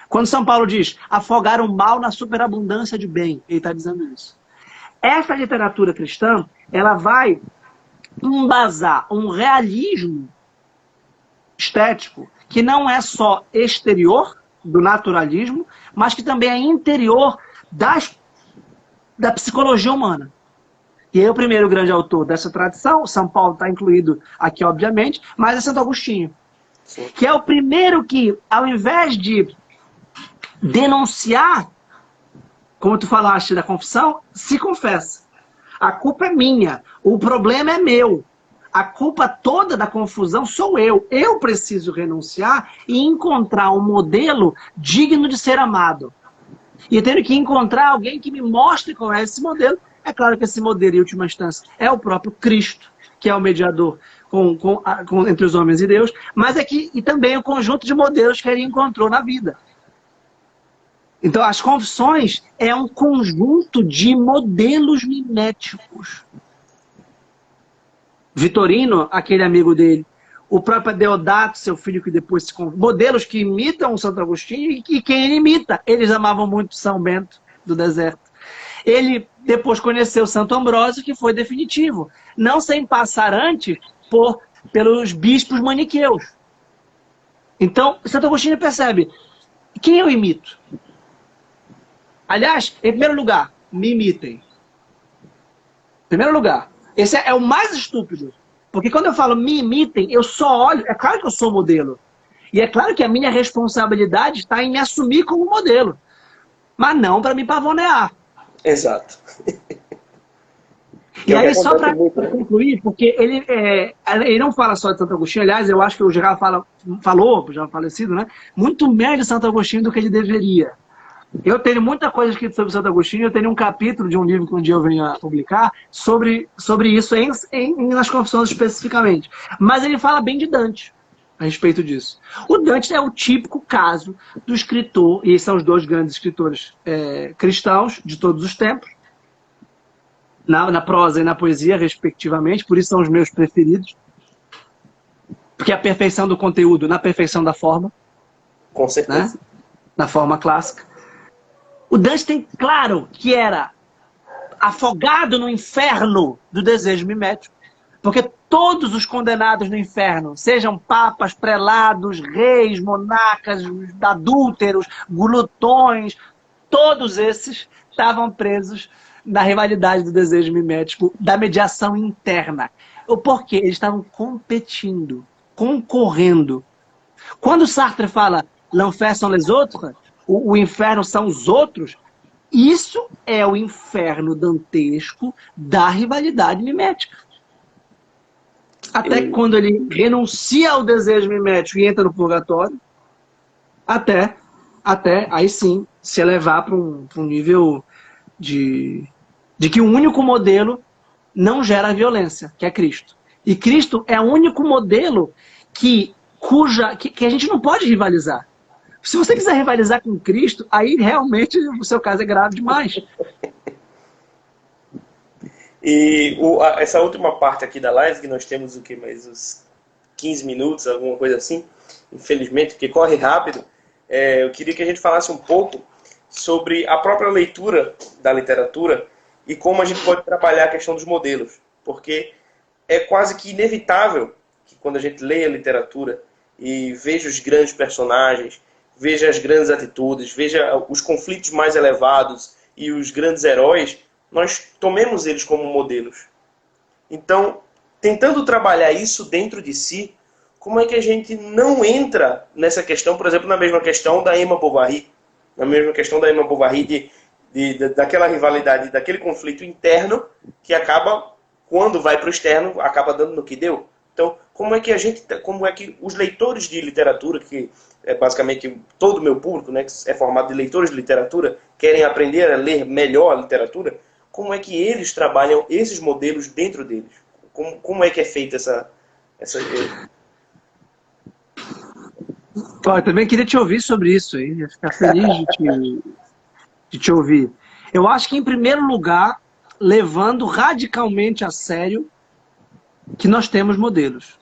Quando São Paulo diz, afogar o mal na superabundância de bem, ele está dizendo isso. Essa literatura cristã, ela vai embasar um realismo estético que não é só exterior do naturalismo, mas que também é interior da psicologia humana. E aí o primeiro grande autor dessa tradição, São Paulo está incluído aqui, obviamente, mas é Santo Agostinho. Sim. Que é o primeiro que, ao invés de denunciar, como tu falaste da confissão, se confessa. A culpa é minha, o problema é meu. A culpa toda da confusão sou eu. Eu preciso renunciar e encontrar um modelo digno de ser amado. E eu tenho que encontrar alguém que me mostre qual é esse modelo. É claro que esse modelo, em última instância, é o próprio Cristo, que é o mediador entre os homens e Deus, mas e também o conjunto de modelos que ele encontrou na vida. Então, as confissões é um conjunto de modelos miméticos. Vitorino, aquele amigo dele, o próprio Deodato, seu filho que depois se converteu, modelos que imitam o Santo Agostinho e quem ele imita. Eles amavam muito São Bento do deserto. Ele depois conheceu Santo Ambrósio, que foi definitivo, não sem passar antes pelos bispos maniqueus. Então, Santo Agostinho percebe, quem eu imito? Aliás, em primeiro lugar, me imitem. Em primeiro lugar, esse é o mais estúpido. Porque quando eu falo me imitem, eu só olho, é claro que eu sou modelo. E é claro que a minha responsabilidade está em me assumir como modelo. Mas não para me pavonear. Exato. E aí, só para concluir, porque ele não fala só de Santo Agostinho, aliás, eu acho que o Geraldo falou, já falecido, né? Muito menos de Santo Agostinho do que ele deveria. Eu tenho muita coisa escrita sobre Santo Agostinho, eu tenho um capítulo de um livro que um dia eu venho a publicar sobre isso nas Confissões especificamente. Mas ele fala bem de Dante a respeito disso. O Dante é o típico caso do escritor, e são os dois grandes escritores cristãos de todos os tempos, na prosa e na poesia, respectivamente, por isso são os meus preferidos. Porque a perfeição do conteúdo na perfeição da forma. Com certeza. Né? Na forma clássica. O Dante tem claro que era afogado no inferno do desejo mimético. Porque todos os condenados no inferno, sejam papas, prelados, reis, monarcas, adúlteros, glutões, todos esses estavam presos na rivalidade do desejo mimético, da mediação interna. O porquê? Eles estavam competindo, concorrendo. Quando Sartre fala l'enfer sont les autres, o inferno são os outros, isso é o inferno dantesco da rivalidade mimética. Até que quando ele renuncia ao desejo mimético e entra no purgatório, até aí sim se elevar para um nível de que o único modelo não gera violência, que é Cristo. E Cristo é o único modelo que a gente não pode rivalizar. Se você quiser rivalizar com Cristo, aí realmente o seu caso é grave demais. E essa última parte aqui da live, que nós temos mais uns 15 minutos, alguma coisa assim, infelizmente, porque corre rápido, eu queria que a gente falasse um pouco sobre a própria leitura da literatura e como a gente pode trabalhar a questão dos modelos. Porque é quase que inevitável que quando a gente lê a literatura e veja os grandes personagens, veja as grandes atitudes, veja os conflitos mais elevados e os grandes heróis, nós tomemos eles como modelos. Então, tentando trabalhar isso dentro de si, como é que a gente não entra nessa questão, por exemplo, na mesma questão da Emma Bovary, na mesma questão da Emma Bovary daquela rivalidade, daquele conflito interno que acaba, quando vai para o externo, acaba dando no que deu. Então, como é que os leitores de literatura, que é basicamente todo o meu público, né, que é formado de leitores de literatura, querem aprender a ler melhor a literatura, como é que eles trabalham esses modelos dentro deles? Como é que é feita essa... Eu também queria te ouvir sobre isso, hein? Ia ficar feliz de te ouvir. Eu acho que, em primeiro lugar, levando radicalmente a sério que nós temos modelos.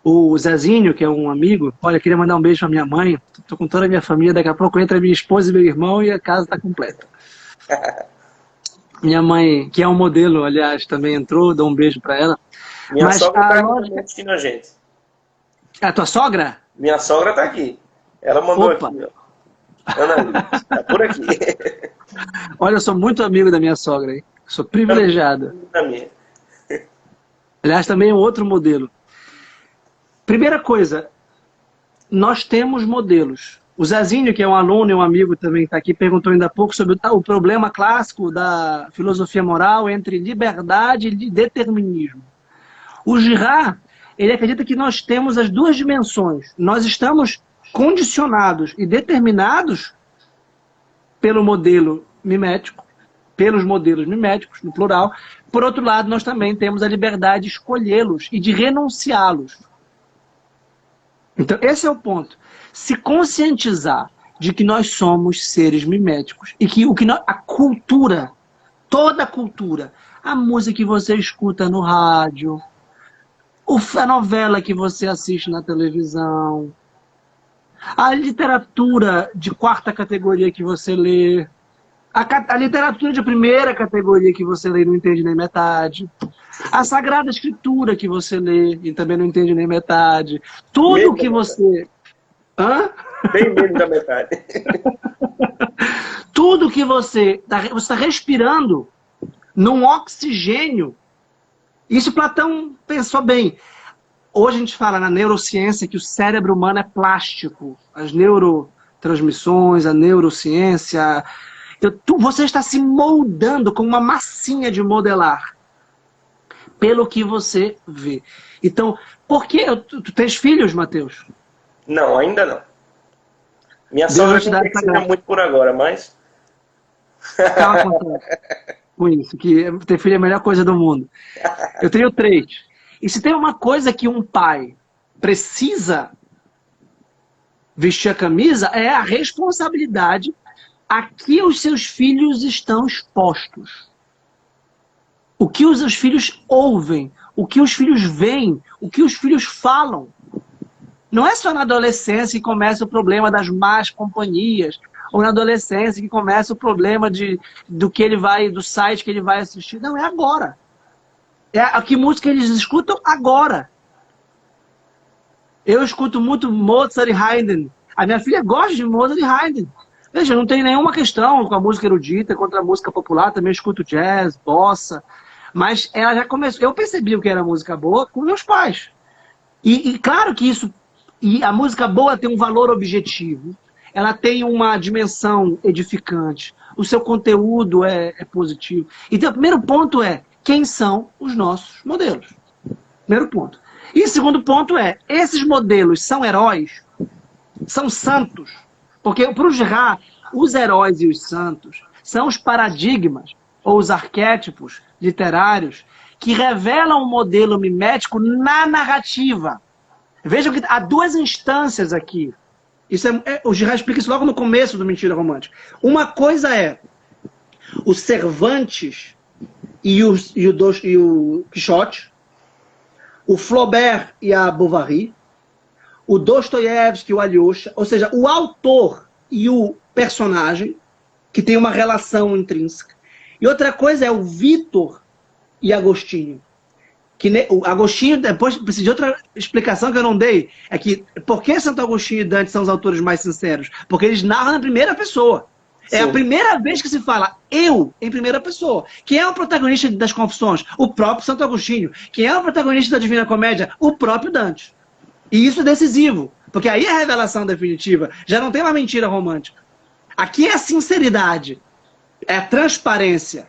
O Zezinho, que é um amigo, olha, queria mandar um beijo pra minha mãe, tô com toda a minha família, daqui a pouco entra minha esposa e meu irmão e a casa tá completa. Minha mãe, que é um modelo, aliás, também entrou, dou um beijo pra ela. Minha sogra tá aqui assistindo a gente. A tua sogra? Minha sogra tá aqui. Ela mandou aqui, ó. Ana Lívia, tá por aqui. Olha, eu sou muito amigo da minha sogra, hein? Sou privilegiada. Aliás, também é um outro modelo. Primeira coisa, nós temos modelos. O Zezinho, que é um aluno e um amigo também está aqui, perguntou ainda há pouco sobre o problema clássico da filosofia moral entre liberdade e determinismo. O Girard, ele acredita que nós temos as duas dimensões. Nós estamos condicionados e determinados pelo modelo mimético, pelos modelos miméticos, no plural. Por outro lado, nós também temos a liberdade de escolhê-los e de renunciá-los. Então, esse é o ponto. Se conscientizar de que nós somos seres miméticos e que a cultura, toda a cultura, a música que você escuta no rádio, a novela que você assiste na televisão, a literatura de quarta categoria que você lê, a literatura de primeira categoria que você lê e não entende nem metade, a Sagrada Escritura que você lê e também não entende nem metade, tudo Mesmo que você... Hã? Bem menos da metade. Tudo que você está respirando num oxigênio. Isso Platão pensou bem. Hoje a gente fala na neurociência que o cérebro humano é plástico. As neurotransmissões, a neurociência. Você está se moldando com uma massinha de modelar. Pelo que você vê. Então, por que... Tu tens filhos, Matheus? Não, ainda não. Minha sogra não quer que seja muito por agora, mas... Calma com isso, que ter filho é a melhor coisa do mundo. Eu tenho 3. E se tem uma coisa que um pai precisa vestir a camisa, é a responsabilidade a que os seus filhos estão expostos. O que os seus filhos ouvem, o que os filhos veem, o que os filhos falam. Não é só na adolescência que começa o problema das más companhias, ou na adolescência que começa o problema do site que ele vai assistir. Não, é agora. É que música eles escutam agora. Eu escuto muito Mozart e Haydn. A minha filha gosta de Mozart e Haydn. Veja, não tem nenhuma questão com a música erudita, contra a música popular. Também escuto jazz, bossa. Mas ela já começou. Eu percebi o que era música boa com meus pais. E claro que isso... E a música boa tem um valor objetivo. Ela tem uma dimensão edificante. O seu conteúdo é positivo. Então, o primeiro ponto é quem são os nossos modelos. Primeiro ponto. E o segundo ponto é, esses modelos são heróis? São santos? Porque, para o Girard, os heróis e os santos são os paradigmas ou os arquétipos literários que revelam o modelo mimético na narrativa. Vejam que há 2 instâncias aqui. O Girard explica isso logo no começo do Mentira Romântica. Uma coisa é o Cervantes e o Quixote, o Flaubert e a Bovary, o Dostoiévski e o Alyosha, ou seja, o autor e o personagem, que tem uma relação intrínseca. E outra coisa é o Vitor e Agostinho. O Agostinho, depois precisa de outra explicação que eu não dei, é que por que Santo Agostinho e Dante são os autores mais sinceros? Porque eles narram na primeira pessoa. É a Sim. primeira vez que se fala eu em primeira pessoa. Quem é o protagonista das Confissões? O próprio Santo Agostinho. Quem é o protagonista da Divina Comédia? O próprio Dante. E isso é decisivo, porque aí é a revelação definitiva. Já não tem uma mentira romântica. Aqui é a sinceridade, é a transparência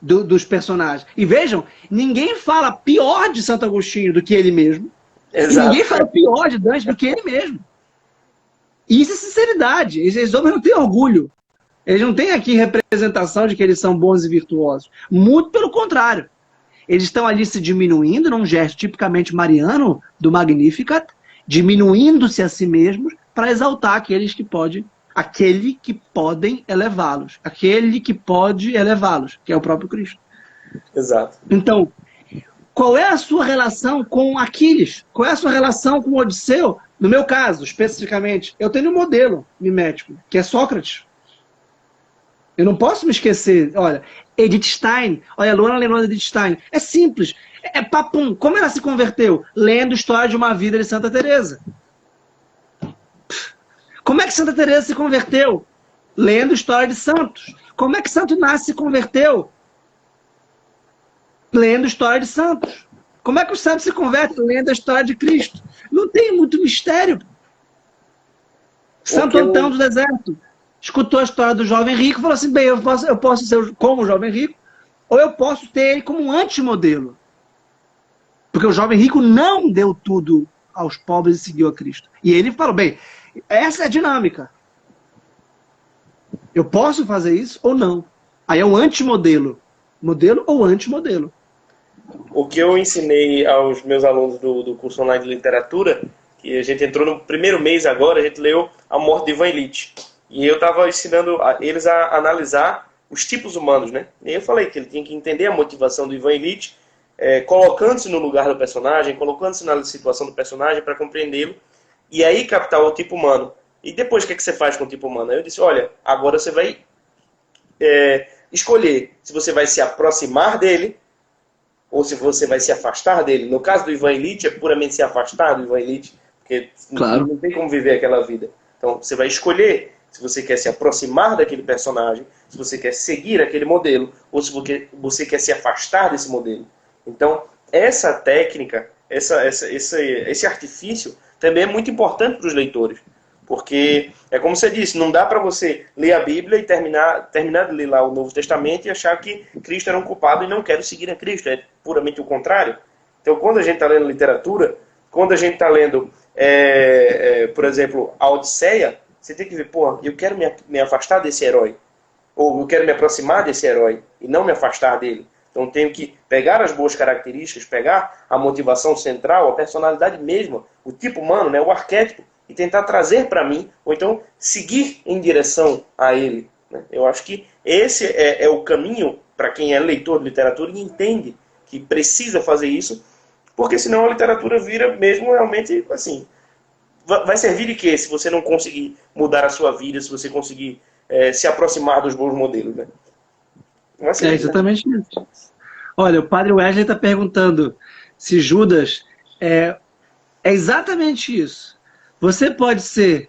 dos personagens. E vejam, ninguém fala pior de Santo Agostinho do que ele mesmo. Exato. E ninguém fala pior de Dante do que ele mesmo. E isso é sinceridade. Esses homens não têm orgulho. Eles não têm aqui representação de que eles são bons e virtuosos. Muito pelo contrário. Eles estão ali se diminuindo num gesto tipicamente mariano do Magnificat, diminuindo-se a si mesmos para exaltar aquele que podem elevá-los. Aquele que pode elevá-los, que é o próprio Cristo. Exato. Então, qual é a sua relação com Aquiles? Qual é a sua relação com Odisseu? No meu caso, especificamente, eu tenho um modelo mimético, que é Sócrates. Eu não posso me esquecer. Olha, Edith Stein, olha, Luana lembrou de Edith Stein. É simples, é papum. Como ela se converteu? Lendo História de uma Vida de Santa Teresa. Como é que Santa Teresa se converteu? Lendo História de Santos. Como é que Santo Inácio se converteu? Lendo História de Santos. Como é que os santos se convertem? Lendo a história de Cristo. Não tem muito mistério. Santo Antão do Deserto escutou a história do jovem rico e falou assim, bem, eu posso ser como o jovem rico, ou eu posso ter ele como um antimodelo. Porque o jovem rico não deu tudo aos pobres e seguiu a Cristo. E ele falou, bem, essa é a dinâmica. Eu posso fazer isso ou não. Aí é um antimodelo. Modelo ou antimodelo. O que eu ensinei aos meus alunos do curso online de literatura, que a gente entrou no primeiro mês agora, a gente leu A Morte de Ivan Ilitch. E eu estava ensinando eles a analisar os tipos humanos, né? E eu falei que ele tinha que entender a motivação do Ivan Ilitch, colocando-se no lugar do personagem, colocando-se na situação do personagem para compreendê-lo, e aí captar o tipo humano. E depois, o que você faz com o tipo humano? Aí eu disse, olha, agora você vai escolher se você vai se aproximar dele ou se você vai se afastar dele. No caso do Ivan Ilitch, é puramente se afastar do Ivan Ilitch, porque claro, não tem como viver aquela vida. Então, você vai escolher se você quer se aproximar daquele personagem, se você quer seguir aquele modelo, ou se você quer se afastar desse modelo. Então, essa técnica, esse artifício, também é muito importante para os leitores. Porque, é como você disse, não dá para você ler a Bíblia e terminar de ler lá o Novo Testamento e achar que Cristo era um culpado e não quero seguir a Cristo. É puramente o contrário. Então, quando a gente está lendo literatura, quando a gente está lendo, por exemplo, a Odisseia, você tem que ver, pô, eu quero me afastar desse herói. Ou eu quero me aproximar desse herói e não me afastar dele. Então, tenho que pegar as boas características, pegar a motivação central, a personalidade mesma, o tipo humano, né, o arquétipo, e tentar trazer para mim, ou então seguir em direção a ele. Né? Eu acho que esse é o caminho para quem é leitor de literatura e entende que precisa fazer isso, porque senão a literatura vira mesmo realmente assim. Vai servir de quê se você não conseguir mudar a sua vida, se você conseguir se aproximar dos bons modelos? Né? Não vai servir, exatamente isso. Olha, o padre Wesley está perguntando se Judas é exatamente isso. Você pode ser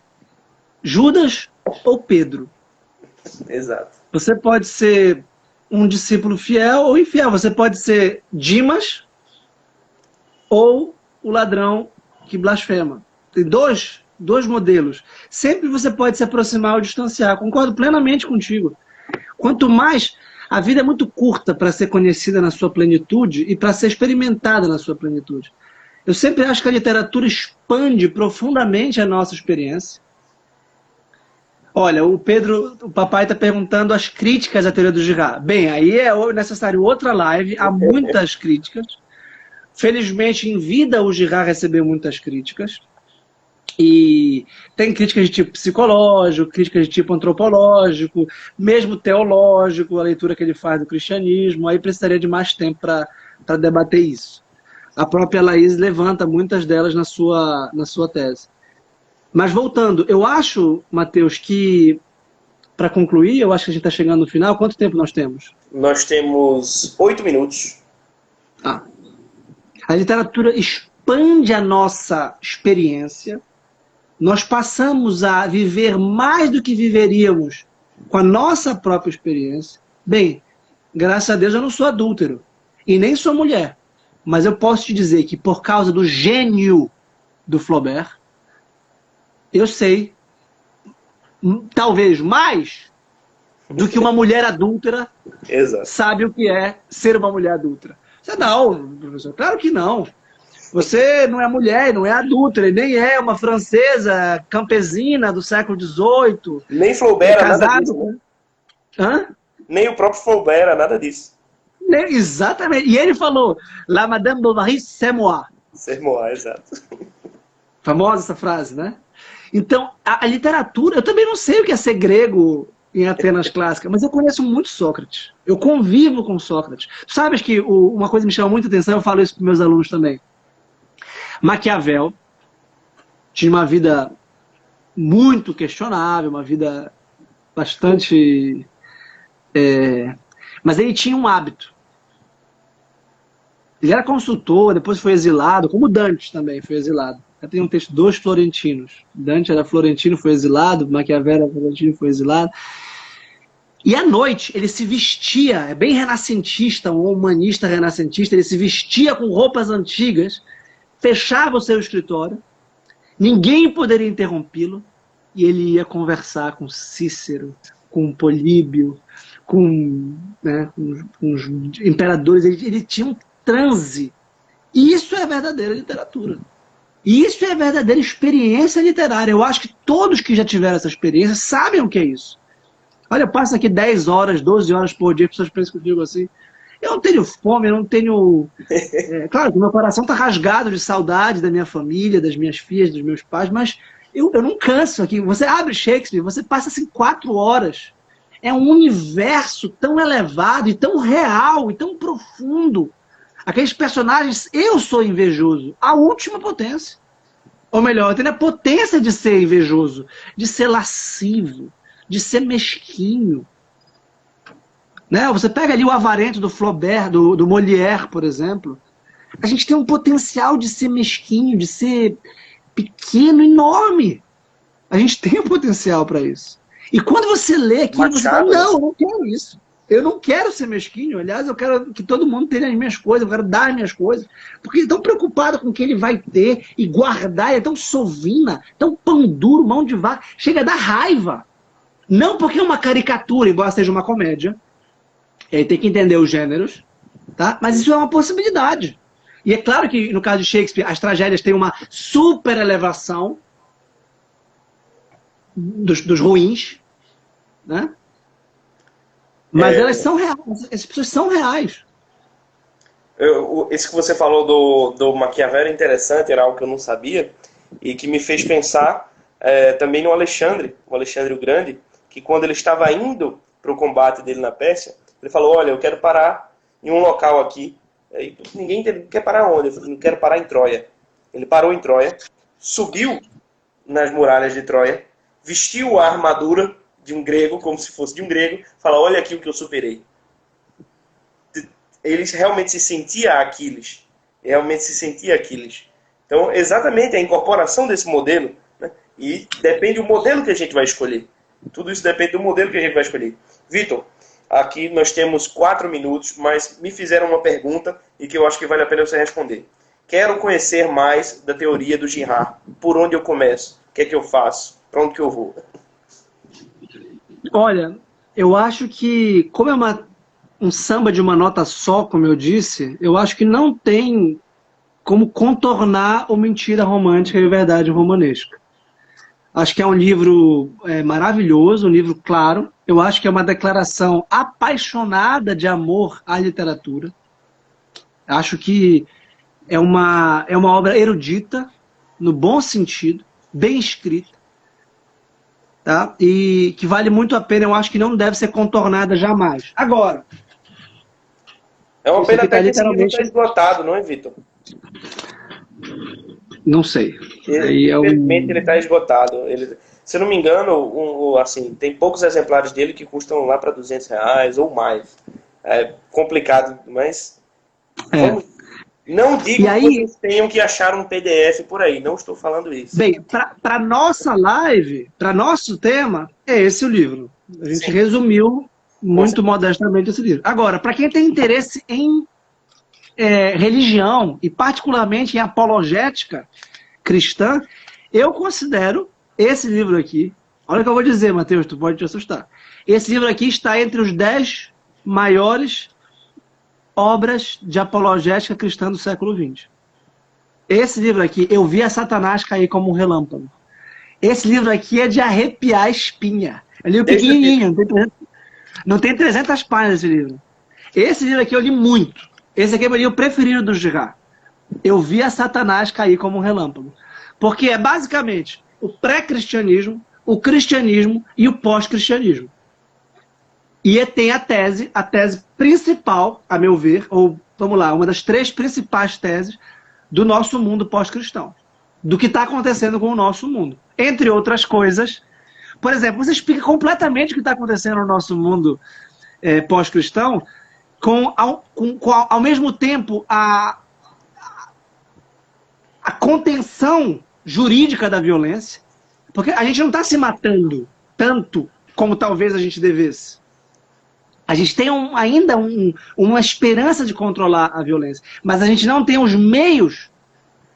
Judas ou Pedro. Exato. Você pode ser um discípulo fiel ou infiel. Você pode ser Dimas ou o ladrão que blasfema. Tem dois modelos. Sempre você pode se aproximar ou distanciar. Concordo plenamente contigo. Quanto mais... A vida é muito curta para ser conhecida na sua plenitude e para ser experimentada na sua plenitude. Eu sempre acho que a literatura expande profundamente a nossa experiência. Olha, o papai está perguntando as críticas à teoria do Girard. Bem, aí é necessário outra live, há muitas críticas. Felizmente, em vida, o Girard recebeu muitas críticas. E tem críticas de tipo psicológico, críticas de tipo antropológico, mesmo teológico, a leitura que ele faz do cristianismo. Aí precisaria de mais tempo para debater isso. A própria Laís levanta muitas delas na sua tese. Mas voltando, eu acho, Mateus, que, para concluir, eu acho que a gente está chegando no final. Quanto tempo nós temos? Nós temos 8 minutos. A literatura expande a nossa experiência. Nós passamos a viver mais do que viveríamos com a nossa própria experiência. Bem, graças a Deus eu não sou adúltero e nem sou mulher, mas eu posso te dizer que por causa do gênio do Flaubert, eu sei, talvez mais do que uma mulher adúltera sabe o que é ser uma mulher adúltera. Você não, professor, claro que não. Você não é mulher, não é adúltera, nem é uma francesa campesina do século XVIII. Nem Flaubert era nada disso, né? Hã? Nem o próprio Flaubert era nada disso. Exatamente. E ele falou, La Madame Bovary, c'est moi. C'est moi, exato. Famosa essa frase, né? Então, a literatura, eu também não sei o que é ser grego em Atenas clássica, mas eu conheço muito Sócrates. Eu convivo com Sócrates. Sabes que uma coisa que me chama muita atenção, eu falo isso para meus alunos também. Maquiavel tinha uma vida muito questionável, uma vida bastante... mas ele tinha um hábito. Ele era consultor, depois foi exilado, como Dante também foi exilado. Tem um texto dos florentinos. Dante era florentino, foi exilado, Maquiavel era florentino, foi exilado. E à noite ele se vestia, é bem renascentista, um humanista renascentista, ele se vestia com roupas antigas, fechava o seu escritório, ninguém poderia interrompi-lo, e ele ia conversar com Cícero, com Políbio, com os imperadores. Ele tinha um transe. E isso é verdadeira literatura. E isso é verdadeira experiência literária. Eu acho que todos que já tiveram essa experiência sabem o que é isso. Olha, eu passo aqui 10 horas, 12 horas por dia, as pessoas pensam que eu digo assim. Eu não tenho fome, eu não tenho... claro que meu coração está rasgado de saudade da minha família, das minhas filhas, dos meus pais, mas eu não canso aqui. Você abre Shakespeare, você passa assim 4 horas. É um universo tão elevado e tão real e tão profundo. Aqueles personagens, eu sou invejoso, a última potência. Ou melhor, eu tenho a potência de ser invejoso, de ser lascivo, de ser mesquinho. Né? Você pega ali o Avarento do Flaubert, do Molière, por exemplo. A gente tem um potencial de ser mesquinho, de ser pequeno, enorme. A gente tem um potencial para isso. E quando você lê aquilo, você fala, não, eu não quero isso. Eu não quero ser mesquinho. Aliás, eu quero que todo mundo tenha as minhas coisas, eu quero dar as minhas coisas. Porque ele é tão preocupado com o que ele vai ter e guardar, ele é tão sovina, tão pão duro, mão de vaca, chega a dar raiva. Não porque é uma caricatura, embora seja uma comédia. Ele tem que entender os gêneros, tá? Mas isso é uma possibilidade. E é claro que, no caso de Shakespeare, as tragédias têm uma super elevação dos ruins, né? Mas elas são reais, essas pessoas são reais. Esse que você falou do Maquiavel é interessante, era algo que eu não sabia, e que me fez pensar também no Alexandre, o Alexandre o Grande, que quando ele estava indo para o combate dele na Pérsia, ele falou, olha, eu quero parar em um local aqui. Aí, ninguém quer parar onde? Eu falei, não quero parar em Troia. Ele parou em Troia, subiu nas muralhas de Troia, vestiu a armadura de um grego, como se fosse de um grego, fala, olha aqui o que eu superei. Ele realmente se sentia Aquiles. Realmente se sentia Aquiles. Então, exatamente a incorporação desse modelo, né? E depende do modelo que a gente vai escolher. Tudo isso depende do modelo que a gente vai escolher. Vitor, aqui nós temos 4 minutos, mas me fizeram uma pergunta e que eu acho que vale a pena você responder. Quero conhecer mais da teoria do Girard. Por onde eu começo? O que é que eu faço? Para onde que eu vou? Olha, eu acho que, como é um samba de uma nota só, como eu disse, eu acho que não tem como contornar o Mentira Romântica e a Verdade Romanesca. Acho que é um livro maravilhoso, um livro claro. Eu acho que é uma declaração apaixonada de amor à literatura. Acho que é uma obra erudita, no bom sentido, bem escrita. Tá? E que vale muito a pena, eu acho que não deve ser contornada jamais. Agora... É uma pena até que esse livro está esgotado, não é, Vitor? Não sei. Infelizmente ele está esgotado. Se eu não me engano, assim, tem poucos exemplares dele que custam lá para R$200 ou mais. É complicado, mas... Não digo que vocês tenham que achar um PDF por aí, não estou falando isso. Bem, para nossa live, para nosso tema, é esse o livro. A gente resumiu muito modestamente esse livro. Agora, para quem tem interesse em religião, e particularmente em apologética cristã, eu considero esse livro aqui, olha o que eu vou dizer, Mateus, tu pode te assustar. Esse livro aqui está entre os 10 maiores obras de apologética cristã do século XX. Esse livro aqui, eu vi a Satanás cair como um relâmpago. Esse livro aqui é de arrepiar a espinha. É um livro pequenininho, não tem 300 páginas esse livro. Esse livro aqui eu li muito. Esse aqui é o meu livro preferido do Girard. Eu vi a Satanás cair como um relâmpago. Porque é basicamente o pré-cristianismo, o cristianismo e o pós-cristianismo. E tem a tese principal, a meu ver, ou vamos lá, uma das 3 principais teses do nosso mundo pós-cristão. Do que está acontecendo com o nosso mundo. Entre outras coisas, por exemplo, você explica completamente o que está acontecendo no nosso mundo pós-cristão, com ao mesmo tempo a contenção jurídica da violência, porque a gente não está se matando tanto como talvez a gente devesse. A gente tem ainda uma esperança de controlar a violência, mas a gente não tem os meios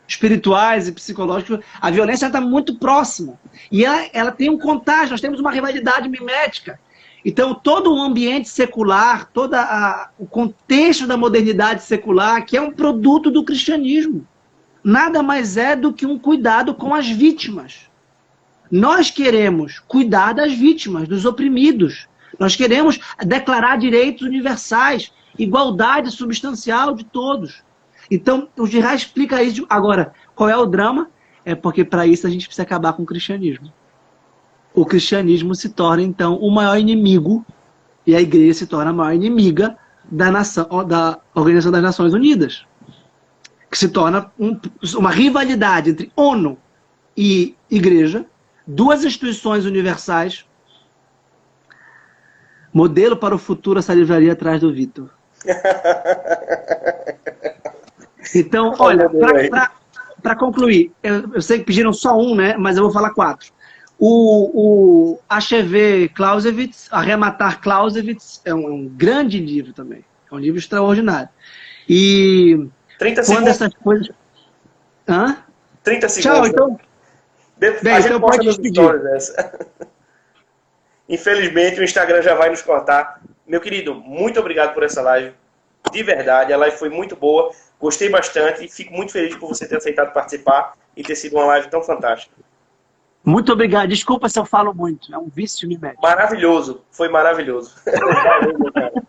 espirituais e psicológicos. A violência está muito próxima. E ela tem um contágio, nós temos uma rivalidade mimética. Então, todo o ambiente secular, todo o contexto da modernidade secular, que é um produto do cristianismo, nada mais é do que um cuidado com as vítimas. Nós queremos cuidar das vítimas, dos oprimidos. Nós queremos declarar direitos universais, igualdade substancial de todos. Então, o Girard explica isso. Agora, qual é o drama? É porque para isso a gente precisa acabar com o cristianismo. O cristianismo se torna, então, o maior inimigo, e a igreja se torna a maior inimiga da Organização das Nações Unidas. Que se torna uma rivalidade entre ONU e igreja, 2 instituições universais. Modelo para o futuro, essa livraria atrás do Vitor. Então, olha, para concluir, eu sei que pediram só um, né? Mas eu vou falar 4. O Achever Clausewitz, Arrematar Clausewitz, é um grande livro também. É um livro extraordinário. E 30 quando segundos. essas coisas... Hã? 30 segundos. Tchau, então. Bem, a gente então posta pode nos despedir. stories essa. Infelizmente, o Instagram já vai nos cortar. Meu querido, muito obrigado por essa live. De verdade, a live foi muito boa. Gostei bastante e fico muito feliz por você ter aceitado participar e ter sido uma live tão fantástica. Muito obrigado. Desculpa se eu falo muito. É um vício mimético. Maravilhoso. Foi maravilhoso. Valeu, meu cara.